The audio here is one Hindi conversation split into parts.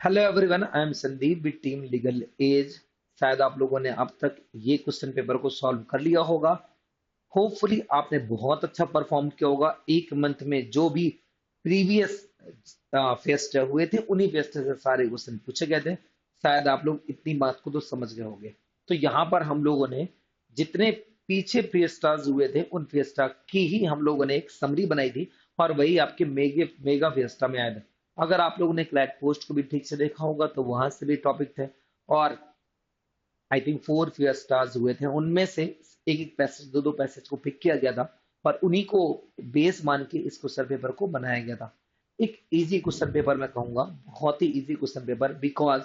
Hello everyone, I am Sandeep with team legal edge. शायद आप लोगों ने अब तक ये क्वेश्चन पेपर को सॉल्व कर लिया होगा। होपफुली आपने बहुत अच्छा परफॉर्म किया होगा। एक मंथ में जो भी प्रीवियस फेस्ट हुए थे उन्हीं फेस्ट से सारे क्वेश्चन पूछे गए थे। शायद आप लोग इतनी बात को तो समझ गए होंगे। तो यहाँ पर हम लोगों ने जितने पीछे फेस्टास हुए थे उन फेस्टा की ही हम लोगों ने एक समरी बनाई थी और वही आपके मेगा फेस्टा में आया था। अगर आप लोगों ने क्लैट पोस्ट को भी ठीक से देखा होगा तो वहां से भी टॉपिक थे। और आई थिंक 4 फेयर स्टार्स हुए थे, उनमें से एक एक पैसेज दो दो पैसेज को पिक किया गया था और उन्हीं को बेस मान के इस क्वेश्चन पेपर को बनाया गया था। एक इजी क्वेश्चन पेपर मैं कहूंगा, बहुत ही इजी क्वेश्चन पेपर, बिकॉज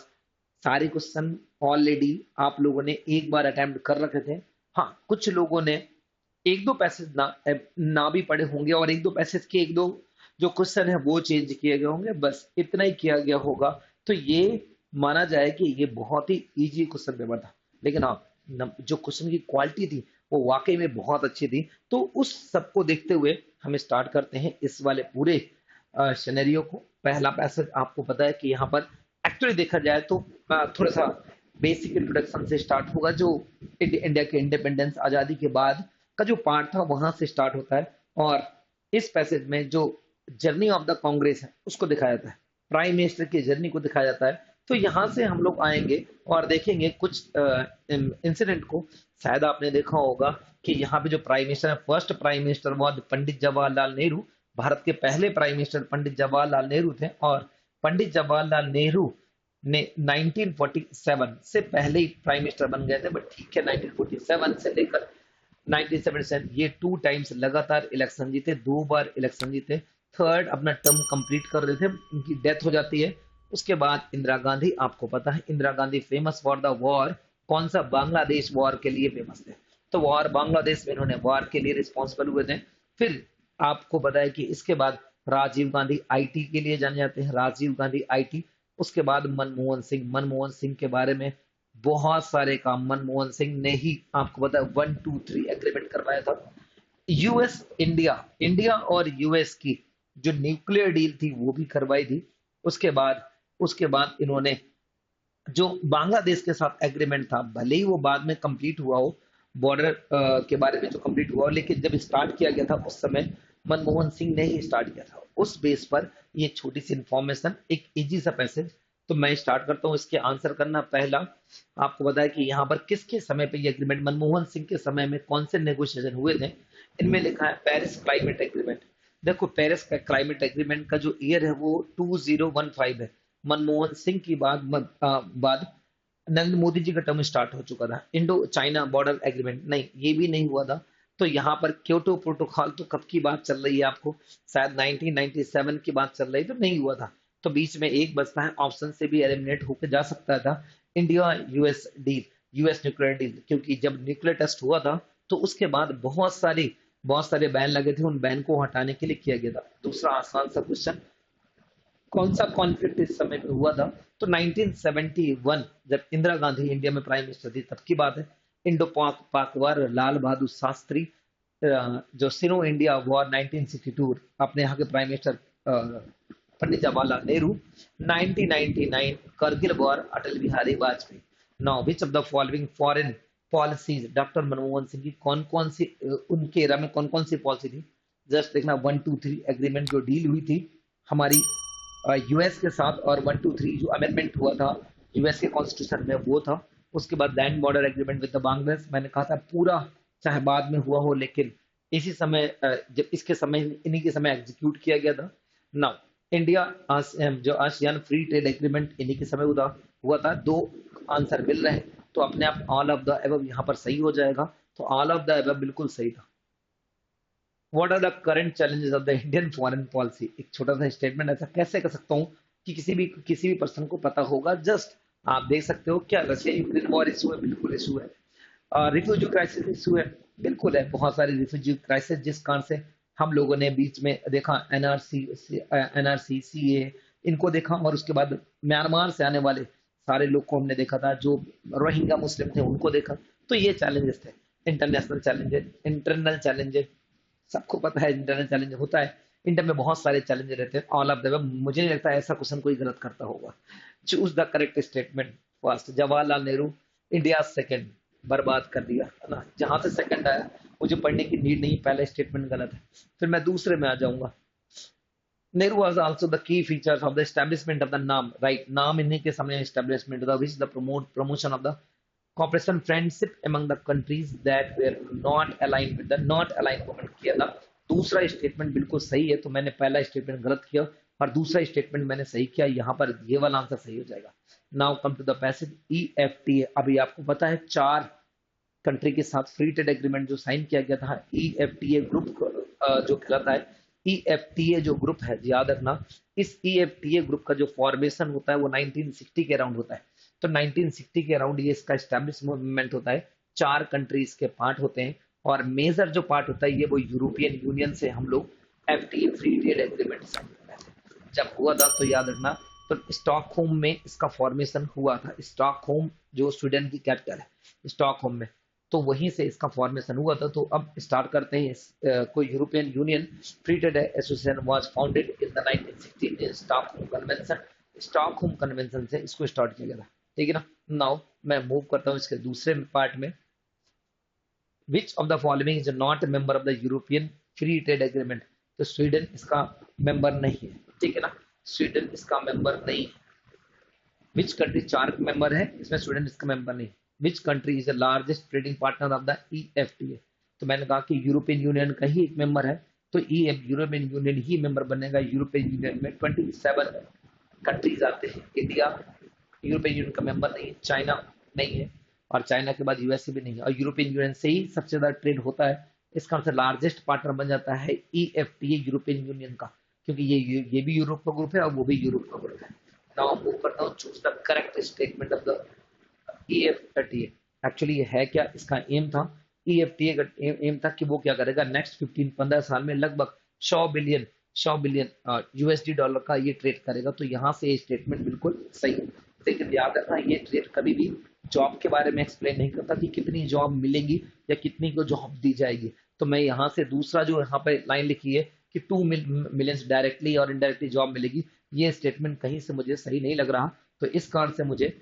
सारे क्वेश्चन ऑलरेडी आप लोगों ने एक बार अटेम्प्ट कर रखे थे। हाँ, कुछ लोगों ने एक दो पैसेज ना भी पढ़े होंगे और एक दो पैसेज के एक दो जो क्वेश्चन है वो चेंज किए गए होंगे, बस इतना ही किया गया होगा। तो ये माना जाए कि ये बहुत ही इजी क्वेश्चन पेपर था। लेकिन हाँ, जो क्वेश्चन की क्वालिटी थी वो वाकई में बहुत अच्छी थी। तो उस सबको देखते हुए हम स्टार्ट करते हैं इस वाले पूरे सिनेरियो को। पहला पैसेज आपको पता है कि यहाँ पर एक्चुअली देखा जाए तो थोड़ा सा बेसिक इंट्रोडक्शन से स्टार्ट होगा, जो इंडिया के इंडिपेंडेंस आजादी के बाद का जो पार्ट था वहां से स्टार्ट होता है। और इस पैसेज में जो जर्नी ऑफ द कांग्रेस है उसको दिखाया जाता है, प्राइम मिनिस्टर की जर्नी को दिखाया जाता है। तो यहाँ से हम लोग आएंगे और देखेंगे कुछ इंसिडेंट को। शायद आपने देखा होगा कि यहाँ पे जो प्राइम मिनिस्टर है, फर्स्ट प्राइम मिनिस्टर वो पंडित जवाहरलाल नेहरू। भारत के पहले प्राइम मिनिस्टर पंडित जवाहरलाल नेहरू थे और पंडित जवाहरलाल नेहरू ने 1947 से पहले ही प्राइम मिनिस्टर बन गए थे। बट ठीक है, 1947 से लेकर 1977 ये 2 टाइम्स लगातार इलेक्शन जीते, 2 बार इलेक्शन जीते। थर्ड अपना टर्म कंप्लीट कर रहे थे, इनकी डेथ हो जाती है। उसके बाद इंदिरा गांधी, आपको पता है Indira Gandhi famous for the war, कौन सा, बांग्लादेश वॉर के लिए फेमस थे। तो वॉर बांग्लादेश में इन्होंने वॉर के लिए रिस्पॉन्सिबल हुए थे। फिर आपको पता है कि इसके बाद राजीव गांधी आईटी के लिए जाने जाते हैं, राजीव गांधी आईटी। उसके बाद मनमोहन सिंह के बारे में बहुत सारे काम मनमोहन सिंह ने ही, आपको पता है, 1 2 3 एग्रीमेंट करवाया था। यूएस इंडिया इंडिया और यूएस की जो न्यूक्लियर डील थी वो भी करवाई थी। उसके बाद इन्होंने जो बांग्लादेश के साथ एग्रीमेंट था, भले ही वो बाद में कंप्लीट हुआ हो, बॉर्डर के बारे में जो कंप्लीट हुआ हो, लेकिन जब स्टार्ट किया गया था उस समय मनमोहन सिंह ने ही स्टार्ट किया था। उस बेस पर ये छोटी सी इंफॉर्मेशन, एक इजी सा पैसेज। तो मैं स्टार्ट करता हूँ इसके आंसर करना। पहला, आपको पता है कि यहाँ पर किसके समय पे ये एग्रीमेंट, मनमोहन सिंह के समय में कौन से नेगोशिएशन हुए थे। इनमें लिखा है पेरिस क्लाइमेट एग्रीमेंट। देखो, पेरिस का क्लाइमेट एग्रीमेंट का जो ईयर है वो 2015 है। मनमोहन सिंह की बाद नरेंद्र मोदी जी का टर्म स्टार्ट हो चुका था। इंडो चाइना बॉर्डर एग्रीमेंट नहीं, ये भी नहीं हुआ था। तो यहाँ पर क्योटो प्रोटोकॉल तो कब की बात चल रही है, आपको शायद 1997 की बात चल रही, तो नहीं हुआ था। तो बीच में एक बचता है, ऑप्शन से भी एलिमिनेट होकर जा सकता था, India US deal, US nuclear deal. क्योंकि जब न्यूक्लियर टेस्ट हुआ था तो उसके बाद बहुत सारे बैन लगे थे, उन बैन को हटाने के लिए किया गया था। दूसरा आसान सा क्वेश्चन, कौन सा कॉन्फ्लिक्ट इस समय पे हुआ था। तो 1971 जब इंदिरा गांधी इंडिया में प्राइम मिनिस्टर थी तब की बात है। इंडो पाक पाक वार, लाल बहादुर शास्त्री, जो सिनो इंडिया वॉर 1962, अपने यहाँ के prime minister Pandit Jawaharlal Nehru. 1999 Kargil war, Atal Bihari Vajpayee. Now which of the following foreign policies, doctor Manmohan Singh की कौन कौन सी, उनके एरा में कौन कौन सी पॉलिसी थी। जस्ट देखना, 1 2 3 एग्रीमेंट जो डील हुई थी हमारी यूएस के साथ, और 1 2 3 जो अमेंडमेंट हुआ था यूएस के कॉन्स्टिट्यूशन में वो था। उसके बाद land border agreement with the Bangladesh, मैंने कहा था पूरा चाहे बाद में हुआ हो लेकिन इसी समय, जब इसके समय, इन्हीं के समय एग्जीक्यूट किया गया था। नाउ इंडिया जो आसियान फ्री ट्रेड एग्रीमेंट इन्हीं के समय हुआ था। दो आंसर मिल रहे हैं, तो अपने आप ऑल ऑफ द एबव यहाँ पर सही हो जाएगा। तो ऑल ऑफ द एबव बिल्कुल सही था। What are the current challenges of the Indian foreign policy, एक छोटा सा स्टेटमेंट ऐसा कैसे कर सकता हूँ कि किसी भी पर्सन को पता होगा। जस्ट आप देख सकते हो, क्या रशिया यूक्रेन वॉर इशू है, बिल्कुल इशू है। रिफ्यूजी क्राइसिस इशू है, बिल्कुल है, बहुत सारे रिफ्यूजी क्राइसिस जिस कारण से हम लोगों ने बीच में देखा, एनआरसी सीए, इनको देखा। और उसके बाद म्यांमार से आने वाले सारे लोग को हमने देखा था, जो रोहिंग्या मुस्लिम थे उनको देखा। तो ये चैलेंजेस थे, इंटरनेशनल चैलेंजेस, इंटरनल चैलेंजेस। सबको पता है इंटरनल चैलेंज होता है इंडिया में बहुत सारे चैलेंज रहते हैं ऑल ऑफ द, मुझे नहीं लगता ऐसा क्वेश्चन कोई गलत करता होगा। Choose the correct statement first. Jawaharlal Nehru India second, बर्बाद कर दिया है ना। जहां से सेकंड आया मुझे पढ़ने की नीड नहीं, पहला स्टेटमेंट गलत है। फिर मैं दूसरे में आ जाऊंगा। Nehru was also the key features of the establishment of the नाम, राइट, नाम इन्हीं के समय establishment था, which the promotion of the cooperation friendship among the countries that were not aligned with the not aligned movement किया था। दूसरा स्टेटमेंट बिल्कुल सही है, तो मैंने पहला स्टेटमेंट गलत किया और दूसरा स्टेटमेंट मैंने सही किया। यहाँ पर ये वाला आंसर सही हो जाएगा। Now come to the passage EFTA। अभी आपको पता है 4 कंट्री के साथ फ्री ट्रेड एग्रीमेंट जो साइन किया गया था, EFTA ग्रुप जो कहलाता है। EFTA जो ग्रुप है, याद रखना, इस EFTA ग्रुप का जो फॉर्मेशन होता है वो 1960 के अराउंड होता है। तो 1960 के अराउंड ये इसका एस्टैब्लिशमेंट होता है। 4 कंट्रीज के पार्ट होते हैं और मेजर जो पार्ट होता है ये वो यूरोपियन यूनियन से हम लोग FTA free trade agreement sign करते हैं। जब हुआ था तो याद रखना, तो स्टॉकहोम में इसका फॉर्मेशन हुआ था। स्टॉकहोम जो स्वीडन की कैपिटल है, स्टॉकहोम में, तो वहीं से इसका फॉर्मेशन हुआ था। तो अब स्टार्ट करते हैं। कोई European union free trade association was founded in the 1960 in Stockholm convention. Stockholm convention से इसको स्टार्ट किया गया था, ठीक है ना। नाउ मैं मूव करता हूँ इसके दूसरे पार्ट में। विच of the following is not member of the European free trade agreement. तो स्वीडन इसका मेंबर नहीं है, ठीक है ना, स्वीडन इसका मेंबर नहीं है। विच कंट्री, 4 मेंबर है इसमें, स्वीडन इसका मेंबर नहीं। Which country is the largest trading partner of the EFTA। तो मैंने कहा कि यूरोपियन यूनियन का ही एक मेंबर है, तो यूरोपियन यूनियन ही मेंबर बनेगा। यूरोपियन यूनियन में 27 कंट्रीज आते हैं। इंडिया यूरोपियन यूनियन का मेंबर नहीं है, चाइना नहीं है, और चाइना के बाद USA भी नहीं है, और यूरोपियन यूनियन से ही सबसे ज्यादा ट्रेड होता है। इसका मतलब लार्जेस्ट पार्टनर बन जाता है EFTA यूरोपियन यूनियन का, क्योंकि ये भी यूरोप का ग्रुप है और वो भी यूरोप का ग्रुप है। नाउ मूव करता हूँ, choose the correct statement of the EFTA। Actually ये है क्या, इसका एम था, EFTA का एम था कि वो क्या करेगा, नेक्स्ट 15-15 साल में लगभग 100 बिलियन USD डॉलर का ये ट्रेड करेगा। तो यहाँ से ये स्टेटमेंट बिल्कुल सही है। लेकिन याद रखना, ये ट्रेड कभी भी जॉब के बारे में एक्सप्लेन नहीं करता कि कितनी जॉब मिलेंगी या कितनी को जॉब दी जाएगी। तो मैं यहाँ से दूसरा जो यहाँ पे लाइन लिखी है कि 2 मिलियन डायरेक्टली और इनडायरेक्टली जॉब मिलेगी, ये स्टेटमेंट कहीं से मुझे सही नहीं लग रहा। तो इस कारण से मुझे,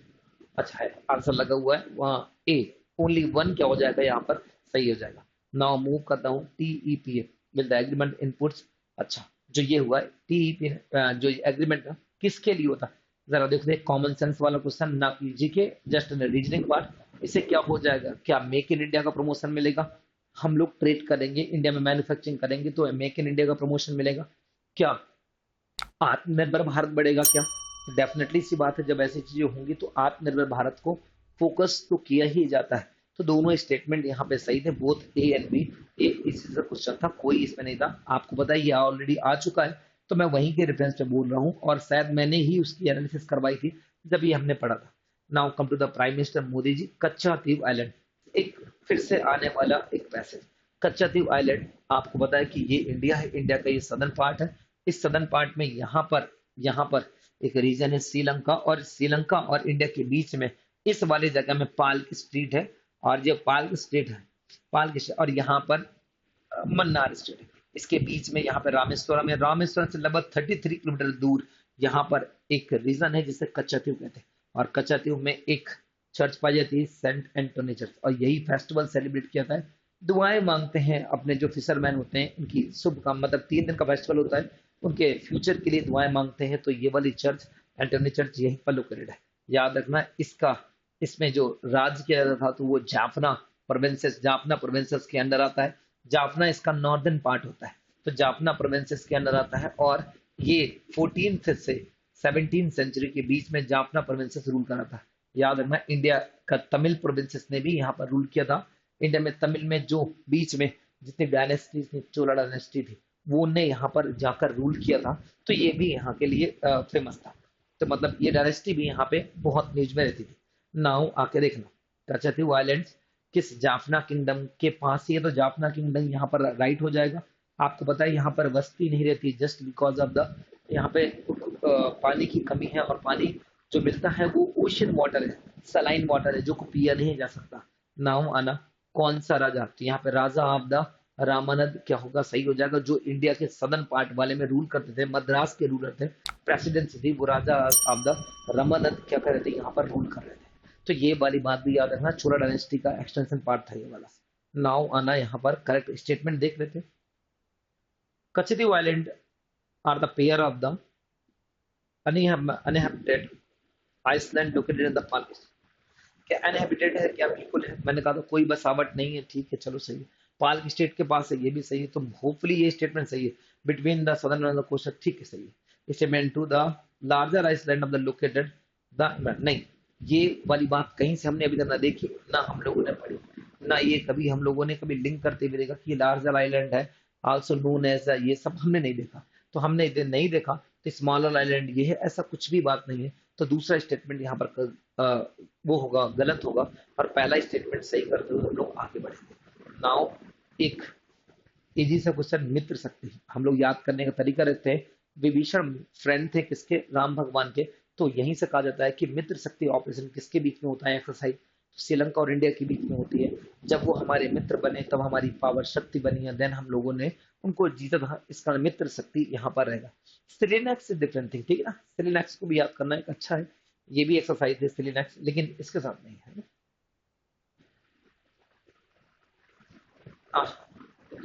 अच्छा है, आंसर लगा हुआ है वहाँ A, ओनली 1 क्या हो जाएगा यहाँ पर, सही हो जाएगा। नाउ मूव करता हूँ TEPA with the agreement inputs. अच्छा, जो ये हुआ है TEPA जो एग्रीमेंट किसके लिए होता, जरा देखते हैं। कॉमन सेंस वाला क्वेश्चन ना कीजिए, जस्ट रीजनिंग पार्ट। इससे क्या हो जाएगा, क्या मेक इन इंडिया का प्रमोशन मिलेगा। हम लोग ट्रेड करेंगे, इंडिया में मैन्युफैक्चरिंग करेंगे तो मेक इन इंडिया का प्रमोशन मिलेगा। क्या आत्मनिर्भर भारत बढ़ेगा क्या, डेफिनेटली सी बात है। जब ऐसी चीजें होंगी तो आत्मनिर्भर भारत को फोकस तो किया ही जाता है। तो दोनों स्टेटमेंट यहाँ पे सही थे, बोथ A एंड B। इसी से क्वेश्चन था, कोई इसमें नहीं था। आपको पता है ये ऑलरेडी आ चुका है, तो मैं वहीं के रेफरेंस पे बोल रहा हूँ, और शायद मैंने ही उसकी एनालिसिस करवाई थी जब ये हमने पढ़ा था। Now come to the prime minister Modi ji. Katchatheevu island, एक फिर से आने वाला एक पैसेज। कच्चा द्वीप आइलैंड, आपको पता है कि ये इंडिया है, इंडिया का ये सदर्न पार्ट है। इस सदर्न पार्ट में यहाँ पर एक रीजन है श्रीलंका, और श्रीलंका और इंडिया के बीच में इस वाली जगह में पाल्क स्ट्रीट है, और ये पाल्क स्ट्रीट है, और यहाँ पर मन्नार स्ट्रीट है। इसके बीच में यहाँ पे रामेश्वरम है। रामेश्वरम से लगभग 33 किलोमीटर दूर यहाँ पर एक रीजन है जिसे कच्चा द्वीप कहते हैं, और कच्चा द्वीप में एक चर्च पाई जाती है, सेंट एंटोनी चर्च, और यही फेस्टिवल सेलिब्रेट किया जाता है। दुआएं मांगते हैं अपने जो फिशरमैन होते हैं, उनकी शुभ काम, मतलब 3 दिन का फेस्टिवल होता है, उनके फ्यूचर के लिए दुआएं मांगते हैं। तो ये वाली चर्च, एंटोनी चर्च, यही पर लोकेटेड है। याद रखना, इसमें जो राज किया जाता था तो वो जाफना प्रोविंसेस के अंदर आता है। जाफना इसका नॉर्दर्न पार्ट होता है, तो जाफना प्रोविंसेस के अंदर आता है, और ये 14th से 17th सेंचुरी के बीच में जाफना प्रोविंसेस रूल करा था। याद रखना, इंडिया का तमिल प्रोविंसेस ने भी यहाँ पर रूल किया था। इंडिया में तमिल में जो बीच में जितनी डायनेस्टी थी, चोला डायनेस्टी थी, वो ने यहाँ पर जाकर रूल किया था। तो ये भी यहाँ के लिए फेमस था। तो मतलब ये डायनेस्टी भी यहाँ पे बहुत न्यूज में रहती थी। नाउ आके देखना, कच्चातीव आइलैंड्स किस जाफना किंगडम के पास ही है, तो जाफना किंगडम यहाँ पर राइट हो जाएगा। आपको पता है यहाँ पर बस्ती नहीं रहती, जस्ट बिकॉज ऑफ द यहाँ पे पानी की कमी है, और पानी जो मिलता है वो ओशन वाटर है, सलाइन वाटर है, जो को पिया नहीं जा सकता। नाउ आना, कौन सा राजा, तो यहाँ पे राजा ऑफ द रामानंद क्या होगा, सही हो जाएगा। जो इंडिया के सदर्न पार्ट वाले में रूल करते थे, मद्रास के रूलर थे, प्रेसिडेंसी थी, वो राजा ऑफ द रामानंद क्या कर रहे थे, यहाँ पर रूल कर रहे थे। तो ये वाली बात भी याद रखना, चोला डायनेस्टी का एक्सटेंशन पार्ट था ये वाला। नाउ आना यहाँ पर करेक्ट स्टेटमेंट देख लेते हैं। Katchatheevu island are the pair of the uninhabited island located in the Pakistan. क्या अनहैबिटेड है, क्या बिल्कुल है? मैंने कहा तो कोई बसावट नहीं है, ठीक है चलो सही है। पाल्क स्टेट के पास है, ये भी सही है, तो होपफुली ये स्टेटमेंट सही है। Between the southern and the coastal, ठीक है सही है। Statement to the larger island of the located the, नहीं ये वाली बात कहीं से हमने अभी तक ना देखी ना हम लोगों ने पढ़ी, ना ये कभी हम लोगों ने कभी लिंक करते हुए देखा कि लार्जर आइलैंड है आल्सो नोन एज, ये सब हमने नहीं देखा। तो हमने नहीं देखा तो स्मॉलर आइलैंड ये है, ऐसा कुछ भी बात नहीं है। तो दूसरा स्टेटमेंट यहाँ पर वो होगा, गलत होगा, और पहला स्टेटमेंट सही करते हुए हम लोग आगे बढ़ेंगे। नाउ एक इजी सा क्वेश्चन, मित्र शक्ति हम लोग याद करने का तरीका रहते हैं। विभीषण फ्रेंड थे किसके, राम भगवान के। तो यहीं से कहा जाता है कि मित्र शक्ति ऑपरेशन किसके बीच में होता है, एक्सरसाइज श्रीलंका और इंडिया के बीच में होती है। जब वो हमारे मित्र बने तब हमारी पावर शक्ति बनी है, देन हम लोगों ने उनको जीता था, इसका मित्र शक्ति यहाँ पर रहेगा। सिलेनेक्स से डिफरेंट थिंग, ठीक है ना, सिलेनेक्स को भी याद करना एक अच्छा है, ये भी एक्सरसाइज है सिलेनेक्स, लेकिन इसके साथ नहीं है।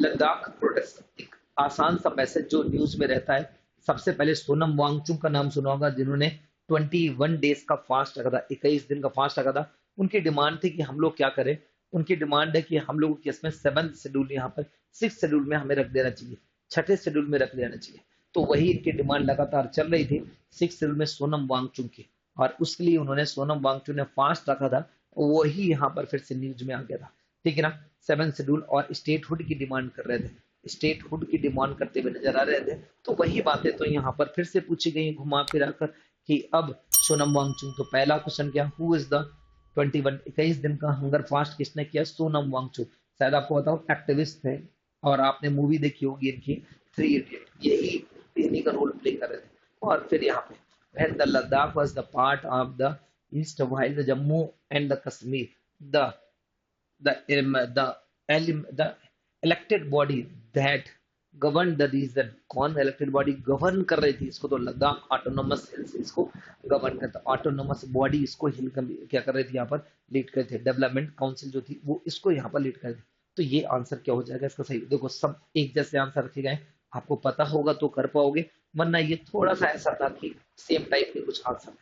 लद्दाख प्रोटेस्ट एक आसान सा मैसेज जो न्यूज में रहता है। सबसे पहले सोनम वांगचुक का नाम सुना होगा, जिन्होंने 21 डेज का फास्ट रखा था, 21 दिन का फास्ट रखा था। उनकी डिमांड थी कि हम लोग क्या करें, उनकी डिमांड है कि हम लोगों के इसमें 7th शेड्यूल यहाँ पर 6th शेड्यूल में हमें रख देना चाहिए, 6ठे शेड्यूल में रख देना चाहिए। तो वही इनकी डिमांड लगातार चल रही थी 6th शेड्यूल में सोनम वांगचुक की, और उसके लिए उन्होंने सोनम वांगचुक ने फास्ट रखा था, वही यहाँ पर फिर से न्यूज में आ गया था, ठीक है ना। 7th शेड्यूल और स्टेटहुड की डिमांड कर रहे थे, स्टेटहुड की डिमांड करते हुए नजर आ रहे थे। तो वही बातें तो यहाँ पर फिर से पूछी गई घुमा फिरा कर कि अब सोनम वांगचुक। तो पहला क्वेश्चन क्या, हु इज द 21 दिन का हंगर फास्ट किसने किया, सोनम वांगचुक। शायद आपको बताओ एक्टिविस्ट थे, और आपने मूवी देखी होगी इनकी 3 इडियट, यही इन्हीं का रोल प्ले कर रहे थे। और फिर यहाँ पे when the Ladakh was the part of the east while the Jammu and the Kashmir, the the elected body that governed the region, कौन इलेक्टेड बॉडी गवर्न कर रही थी इसको, तो लद्दाख ऑटोनोमस हिल्स इसको गवर्न करता, ऑटोनोमस बॉडी इसको हिल क्या कर रही थी, यहाँ पर लीड कर थे। डेवलपमेंट काउंसिल जो थी वो इसको यहाँ पर लीड कर थी। तो ये आंसर क्या हो जाएगा इसका सही, देखो सब एक जैसे आंसर रखे गए, आपको पता होगा तो कर पाओगे, वरना ये थोड़ा सा ऐसा था कि सेम टाइप के कुछ आंसर है।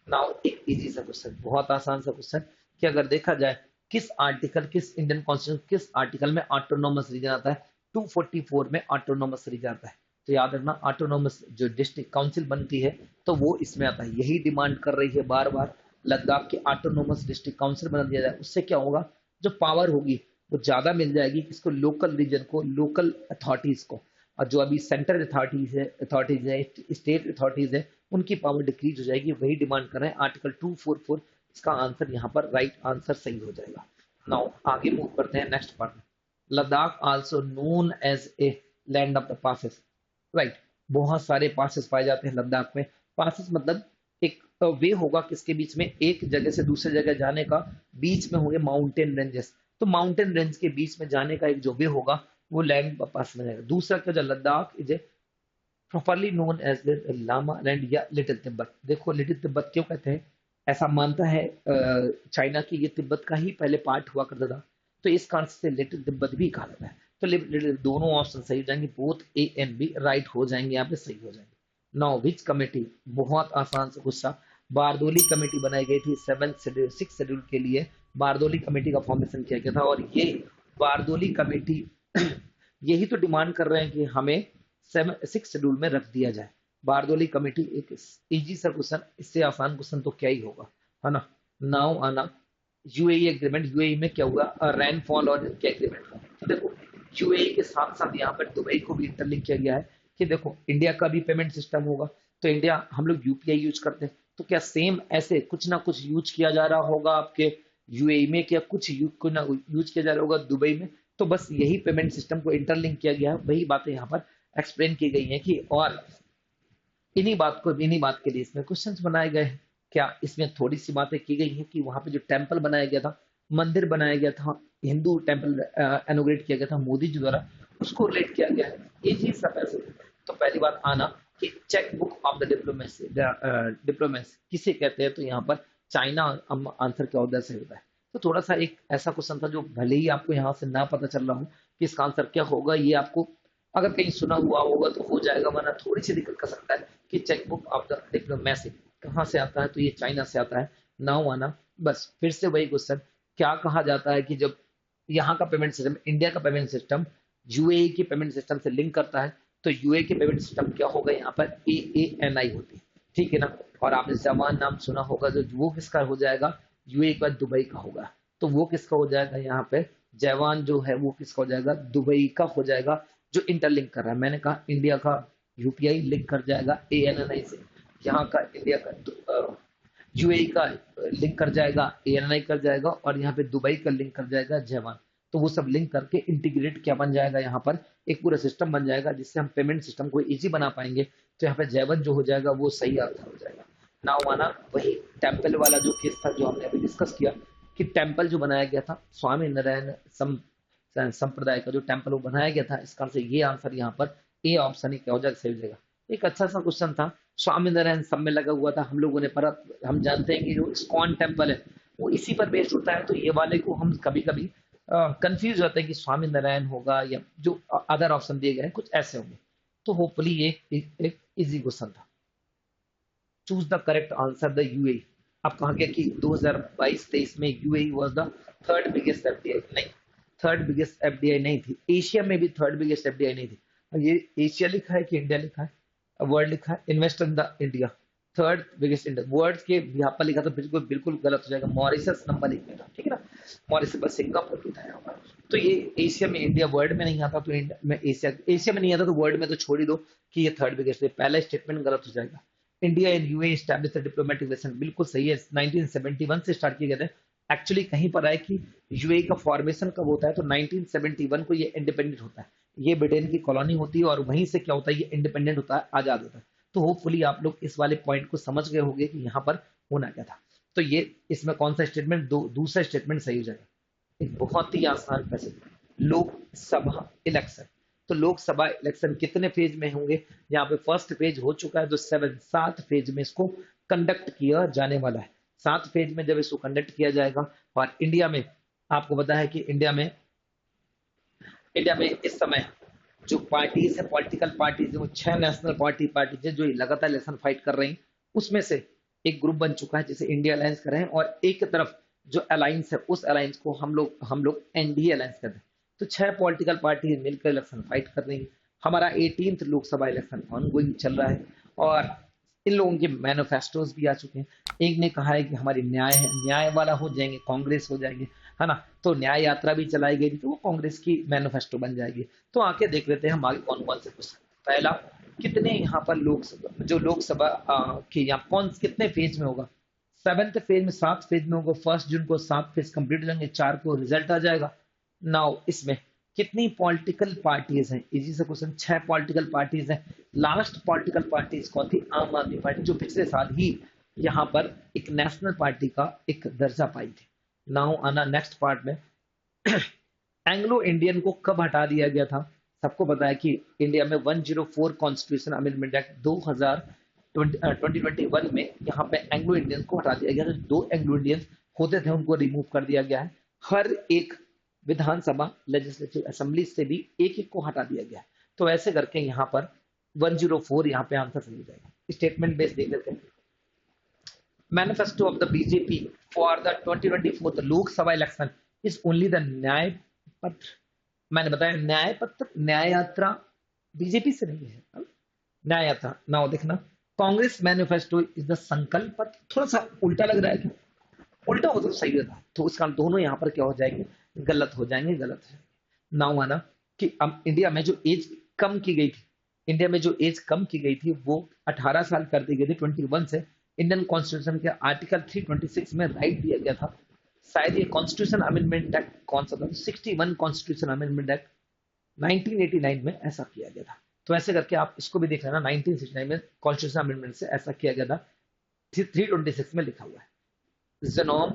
नाउ एक इजी सा क्वेश्चन, बहुत आसान सा क्वेश्चन, कि अगर देखा जाए किस आर्टिकल, किस इंडियन कॉन्स्टिट्यूशन किस आर्टिकल में ऑटोनोमस रीजन आता है, 244 में ऑटोनोमस रीजन आता है। तो याद रखना ऑटोनोमस जो डिस्ट्रिक्ट काउंसिल बनती है तो वो इसमें आता है, यही डिमांड कर रही है बार बार लद्दाख की ऑटोनोमस डिस्ट्रिक्ट काउंसिल बना दिया जाए। उससे क्या होगा, जो पावर होगी वो ज्यादा मिल जाएगी किसको, लोकल रीजन को, लोकल अथॉरिटीज को। और जो अभी सेंट्रल अथॉरिटीज है स्टेट अथॉरिटीज है, उनकी पावर डिक्रीज हो जाएगी, वही डिमांड कर रहे हैं आर्टिकल 244। इसका आंसर यहाँ पर राइट आंसर सही हो जाएगा। नाउ आगे मूव करते हैं नेक्स्ट पार्ट में। Ladakh also known as a land of the passes, right. बहुत सारे पासेस पाए जाते हैं लद्दाख में। पासेस मतलब एक वे होगा किसके बीच में, एक जगह से दूसरी जगह जाने का, बीच में होंगे माउंटेन रेंजेस, तो माउंटेन रेंज के बीच में जाने का एक जो वे होगा वो लैंड पास में जाएगा। दूसरा क्या, जो Ladakh is a properly known as the lama land या लिटिल तिब्बत। देखो लिटिल तिब्बत क्यों कहते हैं, ऐसा मानता है चाइना की ये तिब्बत का ही पहले पार्ट हुआ करता था, तो इस कारण से लिटिल तिब्बत भी कहा जाता है। तो लिटिल दोनों ऑप्शन सही हो जाएंगे, both A and B right हो जाएंगे, यहाँ पे सही हो जाएंगे। नाउ विच कमेटी, बहुत आसान से गुस्सा, बारदोली कमेटी बनाई गई थी 6th शेड्यूल के लिए, बारदोली कमेटी का फॉर्मेशन किया गया था। और ये बारदोली कमेटी यही तो डिमांड कर रहे हैं कि हमें 6th शेड्यूल में रख दिया जाए। बारदोली कमेटी एक इजी सा क्वेश्चन, इससे आसान क्वेश्चन तो क्या ही होगा, है ना। नाउ आना यूएई एग्रीमेंट, यूएई में क्या हुआ, रेनफॉल और क्या एग्रीमेंट हुआ। तो देखो यूएई के साथ साथ यहाँ पर दुबई को भी इंटरलिंक किया गया है कि देखो इंडिया का भी पेमेंट सिस्टम होगा, तो इंडिया हम लोग यूपीआई यूज करते हैं, तो क्या सेम ऐसे कुछ ना कुछ यूज किया जा रहा होगा आपके यूएई में, क्या कुछ ना यूज किया जा रहा होगा दुबई में। तो बस यही पेमेंट सिस्टम को इंटरलिंक किया गया है, वही बातें यहाँ पर एक्सप्लेन की गई है कि, और इन्हीं बात के लिए इसमें क्वेश्चंस बनाए गए हैं। क्या इसमें थोड़ी सी बातें की गई हैं कि वहां पे जो टेंपल बनाया गया था, मंदिर बनाया गया था, हिंदू टेंपल इनॉग्रेट किया गया था मोदी जी द्वारा, उसको रिलेट किया गया है, इजी सा पैसेज। तो पहली बात आना कि cheque book of the diplomacy, diplomacy किसे कहते हैं, तो यहाँ पर चाइना आंसर क्या होता है, होता है। तो थोड़ा सा एक ऐसा क्वेश्चन था जो भले ही आपको यहाँ से ना पता चल रहा हो कि इसका आंसर क्या होगा, ये आपको अगर कहीं सुना हुआ होगा तो हो जाएगा, वरना थोड़ी सी दिक्कत कर सकता है कि cheque book of the diplomacy कहाँ से आता है, तो ये चाइना से आता है। नाउ आना, बस फिर से वही क्वेश्चन, क्या कहा जाता है कि जब यहाँ का पेमेंट सिस्टम, इंडिया का पेमेंट सिस्टम यूएई की पेमेंट सिस्टम से लिंक करता है, तो यूएई की पेमेंट सिस्टम क्या होगा, यहाँ पर AANI होती है, ठीक है ना। और आपने जवान नाम सुना होगा, जो वो किसका हो जाएगा, यूएई के बाद दुबई का होगा, तो वो किसका हो जाएगा, यहाँ पे जवान जो है वो किसका हो जाएगा, दुबई का हो जाएगा, जो इंटरलिंक कर रहा है। मैंने कहा इंडिया का यूपीआई लिंक कर जाएगा ANI से, यहाँ का इंडिया का यूएई का लिंक कर जाएगा, ANI कर जाएगा, और यहाँ पे दुबई का लिंक कर जाएगा जवान। तो वो सब लिंक करके इंटीग्रेट क्या बन जाएगा, यहाँ पर एक पूरा सिस्टम बन जाएगा, जिससे हम पेमेंट सिस्टम को इजी बना पाएंगे। तो यहाँ पे जैवन जो हो जाएगा वो सही आंसर हो जाएगा। नाउ माना वही टेम्पल वाला जो केस था जो हमने अभी डिस्कस किया, कि टेम्पल जो बनाया गया था स्वामी नारायण संप्रदाय का जो टेम्पल वो बनाया गया था, इसका आंसर ये आंसर यहाँ पर ए ऑप्शन ही क्या हो जाएगा, सही हो जाएगा। एक अच्छा सा क्वेश्चन था, स्वामीनारायण सब में लगा हुआ था, हम लोगों ने पढ़ा। हम जानते हैं कि जो इस्कॉन टेम्पल है वो इसी पर बेस्ड होता है, तो ये वाले को हम कभी कभी कंफ्यूज होते हैं कि स्वामी नारायण होगा या जो अदर ऑप्शन दिए गए हैं कुछ ऐसे होंगे। तो होपफुली ये एक इजी क्वेश्चन था। Choose the correct answer the UAE. अब कहा गया कि 2022-23 में UAE was the third biggest FDI, नहीं, थर्ड बिगेस्ट एफडीआई नहीं थी, एशिया में भी थर्ड बिगेस्ट एफडीआई नहीं थी। ये एशिया लिखा है कि इंडिया लिखा है, वर्ल्ड लिखा है, invest in the India, third biggest India, word के यहाँ पर लिखा तो बिल्कुल बिल्कुल गलत हो जाएगा, मॉरिशस नंबर एक में था, ठीक है ना, मॉरिशस पर सिंगापुर भी था यहाँ पर। तो ये एशिया में, इंडिया वर्ल्ड में नहीं आता, तो इंडिया में एशिया में नहीं आता, तो वर्ल्ड में तो छोड़ ही दो कि ये थर्ड बिगेस्ट है, पहला स्टेटमेंट गलत हो जाएगा। India and UAE establish diplomatic relation, बिल्कुल सही है, 1971 से स्टार्ट किए गए थे। एक्चुअली कहीं पर आए कि यूएई का फॉर्मेशन कब होता है, तो 1971 को ये इंडिपेंडेंट होता है, ये ब्रिटेन की कॉलोनी होती है, और वहीं से क्या होता है, ये इंडिपेंडेंट होता है, आजाद होता है। तो होपफुली आप लोग इस वाले पॉइंट को समझ गए होंगे कि यहाँ पर होना क्या था। तो ये इसमें कौन सा स्टेटमेंट, दूसरा स्टेटमेंट सही हो जाएगा। एक बहुत ही आसान पैसेज, लोकसभा इलेक्शन। तो लोकसभा इलेक्शन कितने फेज में होंगे, यहाँ पे फर्स्ट फेज हो चुका है, तो 7 फेज में इसको कंडक्ट किया जाने वाला है। 7 फेज में जब इसको कंडक्ट किया जाएगा, और इंडिया में आपको पता है कि इंडिया में इस समय जो पार्टीज है, पॉलिटिकल पार्टीज, वो 6 नेशनल पार्टीज है जो लगातार इलेक्शन फाइट कर रही हैं, उसमें से एक ग्रुप बन चुका है जिसे इंडिया अलायंस कर रहे हैं, और एक तरफ जो अलायंस है उस अलायंस को हम लोग एनडीए अलायंस कर रहे हैं। तो 6 पॉलिटिकल पार्टी मिलकर इलेक्शन फाइट कर रही है। हमारा 18th लोकसभा इलेक्शन ऑनगोइंग चल रहा है, और इन लोगों के मैनिफेस्टोज भी आ चुके हैं। एक ने कहा है कि हमारी न्याय वाला हो जाएंगे, कांग्रेस हो जाएंगे, है ना, तो न्याय यात्रा भी चलाई गई थी, तो वो कांग्रेस की मैनिफेस्टो बन जाएगी। तो आके देख लेते हैं हम आगे कौन कौन से क्वेश्चन। पहला, कितने यहाँ पर लोकसभा की यहाँ कौन कितने फेज में होगा, 7th फेज में, 7 फेज में होगा। 1 जून को 7 फेज कंप्लीट हो जाएंगे, 4 को रिजल्ट आ जाएगा। नाउ इसमें कितनी पॉलिटिकल पार्टीज हैं, इजी से क्वेश्चन, 6 पॉलिटिकल पार्टीज हैं। लास्ट पॉलिटिकल पार्टीज कौन थी, आम आदमी पार्टी, जो पिछले साल ही यहाँ पर एक नेशनल पार्टी का एक दर्जा पाई थी। नाउ आना नेक्स्ट पार्ट में, एंग्लो इंडियन को कब हटा दिया गया था। सबको पता है कि इंडिया में 104 कॉन्स्टिट्यूशन अमेंडमेंट एक्ट 2021 में यहाँ पे एंग्लो इंडियन को हटा दिया गया था। 2 एंग्लो इंडियन होते थे उनको रिमूव कर दिया गया है। हर एक विधानसभा लेजिस्लेटिव असेंबली से भी एक एक को हटा दिया गया है। तो ऐसे करके यहाँ पर 104 यहाँ पे आंसर सही हो जाएगा। स्टेटमेंट बेस देख लेते हैं। Manifesto of the BJP for the 2024 Lok Sabha election is only the न्याय पत्र। मैंने बताया न्याय पत्र, न्याय यात्रा बीजेपी से नहीं है, न्याय यात्रा। नाउ देखना, कांग्रेस मैनिफेस्टो इज द संकल्प पत्र। थोड़ा सा उल्टा लग रहा है, क्या उल्टा हो तो सही होता, तो उसका दोनों यहाँ पर क्या हो जाएंगे, गलत हो जाएंगे। नाउ आना कि अब इंडिया में जो एज कम की गई थी, वो 18 साल कर दी गई थी 21 से। इंडियन कॉन्स्टिट्यूशन के आर्टिकल 326 में राइट दिया गया था। शायद ये कॉन्स्टिट्यूशन अमेंडमेंट एक्ट कौन सा था, 61 कॉन्स्टिट्यूशन अमेंडमेंट एक्ट 1989 में ऐसा किया गया था। तो ऐसे करके आप इसको भी देख लेना, 1969 में कॉन्स्टिट्यूशन अमेंडमेंट से ऐसा किया गया था। 326 में लिखा हुआ है। जीनोम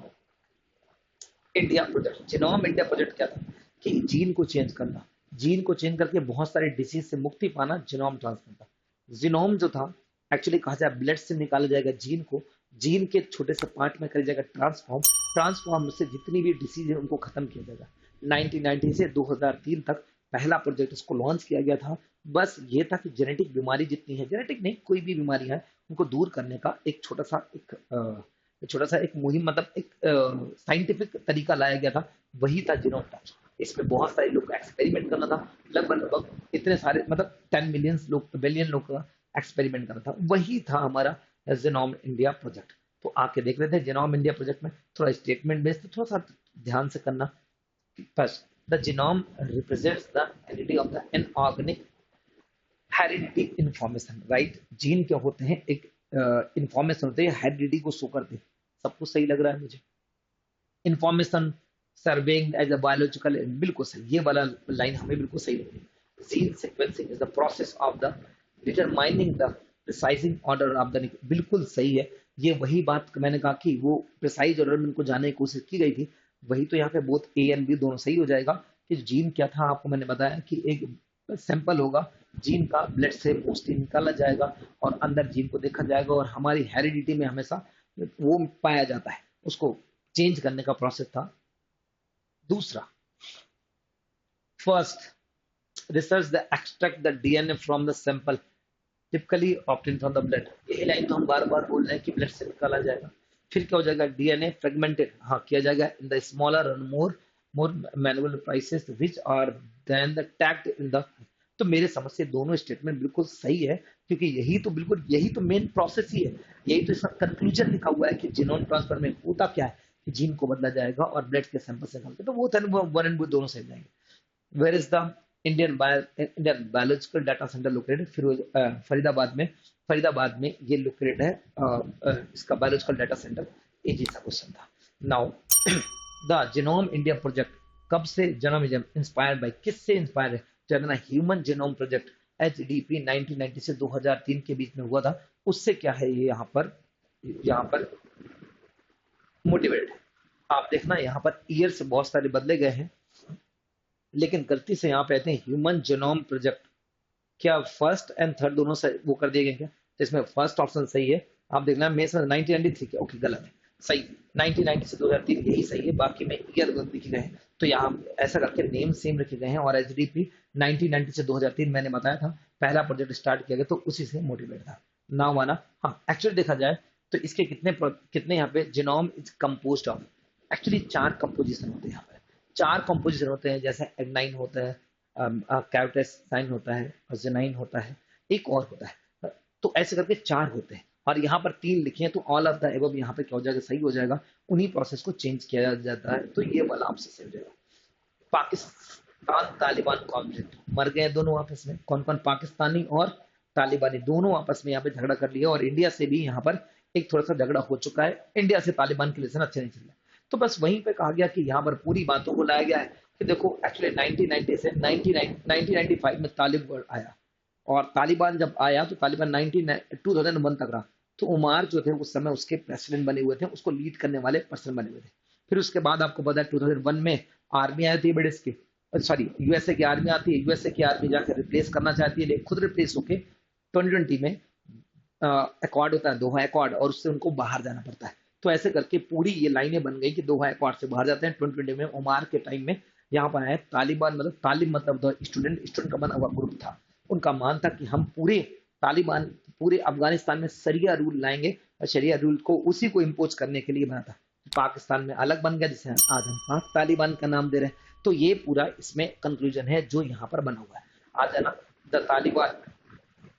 इंडिया प्रोजेक्ट क्या था, कि जीन को चेंज करना। जीन को चेंज करके बहुत सारे डिसीज से मुक्ति पाना जीनोम ट्रांसफर था। जीनोम जो था, एक्चुअली कहा जाए ब्लड से निकाला जाएगा जीन को, जीन के छोटे से पार्ट में कर जाएगा ट्रांसफॉर्म, ट्रांसफॉर्म से जितनी भी डिसीज है उनको खत्म किया जाएगा। 1990 से 2003 तक पहला प्रोजेक्ट इसको लॉन्च किया गया था। बस ये था कि जेनेटिक बीमारी जितनी है, जेनेटिक नहीं कोई भी बीमारी है, उनको दूर करने का एक छोटा सा एक मुहिम, मतलब एक साइंटिफिक तरीका लाया गया था, वही था जीनोम ट्रांसफर। इसमें बहुत सारे लोग का एक्सपेरिमेंट करना था, लगभग इतने सारे, मतलब 10 मिलियन लोग, बिलियन लोग का एक्सपेरिमेंट करना था, वही था हमारा जीनोम इंडिया प्रोजेक्ट। तो आके देख रहे थे जीनोम इंडिया प्रोजेक्ट में थोड़ा स्टेटमेंट बेस्ड, थोड़ा सा ध्यान से करना। First, the genome represents the entity of the inorganic heredity information, right. Gene क्या होते हैं, एक इंफॉर्मेशन होते हैं, हेरिडिटी को शो करते हैं। सब कुछ सही लग रहा है मुझे। Information serving as a biological, बिल्कुल सही, ये वाला लाइन हमें बिल्कुल सही लग रही है। Gene sequencing is the process of the determining the प्रिसाइजिंग order of the, बिल्कुल सही है। ये वही बात मैंने कहा कि वो प्रिसाइज ऑर्डर में उनको जानने की कोशिश की गई थी, वही तो यहाँ पे बोथ ए एंड बी दोनों सही हो जाएगा। कि जीन क्या था, आपको मैंने बताया कि एक सैंपल होगा जीन का, ब्लड से मोस्टली निकाला जाएगा और अंदर जीन को देखा जाएगा, और हमारी हेरिडिटी में हमेशा वो पाया जाता है, उसको चेंज करने का प्रोसेस था। दूसरा, first research the extract the DNA from the sample typically obtained from the blood. यही लाइन तो हम बार बार बोल रहे हैं कि ब्लड से निकाला जाएगा। फिर क्या हो जाएगा, डीएनए फ्रेगमेंटेड, हाँ किया जाएगा इन द स्मॉलर और more manual prices which are then the tagged in the. तो मेरे समझ से दोनों स्टेटमेंट बिल्कुल सही है, क्योंकि यही तो मेन प्रोसेस ही है, यही तो इसका कंक्लूजन लिखा हुआ है कि जीनोम ट्रांसफर में होता क्या है कि जीन को बदला जाएगा और ब्लड के सैंपल से निकालते, तो वो वन एंड वो दोनों सही जाएंगे। Where is the Indian biological data centre located, Faridabad में ये लोकेटेड है, इसका बायोलॉजिकल डाटा सेंटर। एक सा क्वेश्चन था। Now the genome India project कब से जीनोम इंस्पायर्ड बाय, किससे इंस्पायर है, जो ह्यूमन जीनोम प्रोजेक्ट HDP 1990 से 2003 के बीच में हुआ था, उससे क्या है ये यहाँ पर मोटिवेट है। आप देखना यहाँ पर ईयर से बहुत सारे बदले गए हैं, लेकिन गलती से यहाँ पे आते हैं ह्यूमन जीनोम प्रोजेक्ट। क्या फर्स्ट एंड थर्ड दोनों से वो कर दिए गए क्या, तो इसमें फर्स्ट ऑप्शन सही है। आप देखना मे से 1993 क्या, ओके गलत है, सही 1990 से 2003 यही सही है, बाकी में ईयर गलत लिखे गए हैं। तो यहाँ ऐसा करके नेम सेम रखे गए हैं, और HDP 1990 से 2003 मैंने बताया था पहला प्रोजेक्ट स्टार्ट किया गया, तो उसी से मोटिवेट था ना माना। हाँ एक्चुअली देखा जाए तो इसके कितने यहाँ पे genome is composed of, actually 4 composition होते हैं यहाँ पे, 4 कंपोजिशन होते हैं, जैसे एडेनाइन होता है, कैरोटीन होता है, जेनाइन होता है, एक और होता है, तो ऐसे करके 4 होते हैं, और यहाँ पर 3 लिखे हैं, तो ऑल ऑफ द एबव यहाँ पे क्या हो जाएगा, सही हो जाएगा। उन्हीं प्रोसेस को चेंज किया जाता है, तो ये वाला आपसे सही हो जाएगा। पाकिस्तान तालिबान कॉन्फ्लिक्ट, मर गए दोनों आपस में, कौन कौन, पाकिस्तानी और तालिबानी दोनों आपस में यहाँ पे झगड़ा कर लिया, और इंडिया से भी यहाँ पर एक थोड़ा सा झगड़ा हो चुका है, इंडिया से तालिबान के रिलेशन अच्छे नहीं चल रहे। तो बस वहीं पे कहा गया कि यहाँ पर पूरी बातों को लाया गया है कि देखो एक्चुअली 1990 से 1995 में तालिबान आया, और तालिबान जब आया तो तालिबान 2001 तक रहा। तो उमार जो थे उस समय उसके प्रेसिडेंट बने हुए थे, उसको लीड करने वाले पर्सन बने हुए थे। फिर उसके बाद आपको पता है 2001 में आर्मी आई थी ब्रिटिश की, सॉरी यूएसए की आर्मी आती है, यूएसए की आर्मी जाकर रिप्लेस करना चाहती है, लेकिन खुद रिप्लेस होके 2020 में अकॉर्ड होता है, दोहा अकॉर्ड, और उससे उनको बाहर जाना पड़ता है। तो ऐसे करके पूरी ये लाइनें बन गई कि दोहा अकॉर्ड से बाहर जाते हैं। 2020 में उमार के टाइम में यहाँ पर आए तालिबान, मतलब तालिब मतलब स्टूडेंट का बना हुआ ग्रुप था, उनका मान था कि हम तालिबान पूरे अफगानिस्तान में शरिया रूल लाएंगे, और शरिया रूल को उसी को इम्पोज करने के लिए बना था। पाकिस्तान में अलग बन गया, जिसे आज हम पाक तालिबान का नाम दे रहे हैं। तो ये पूरा इसमें कंक्लूजन है जो यहाँ पर बना हुआ है। आ जाना, द तालिबान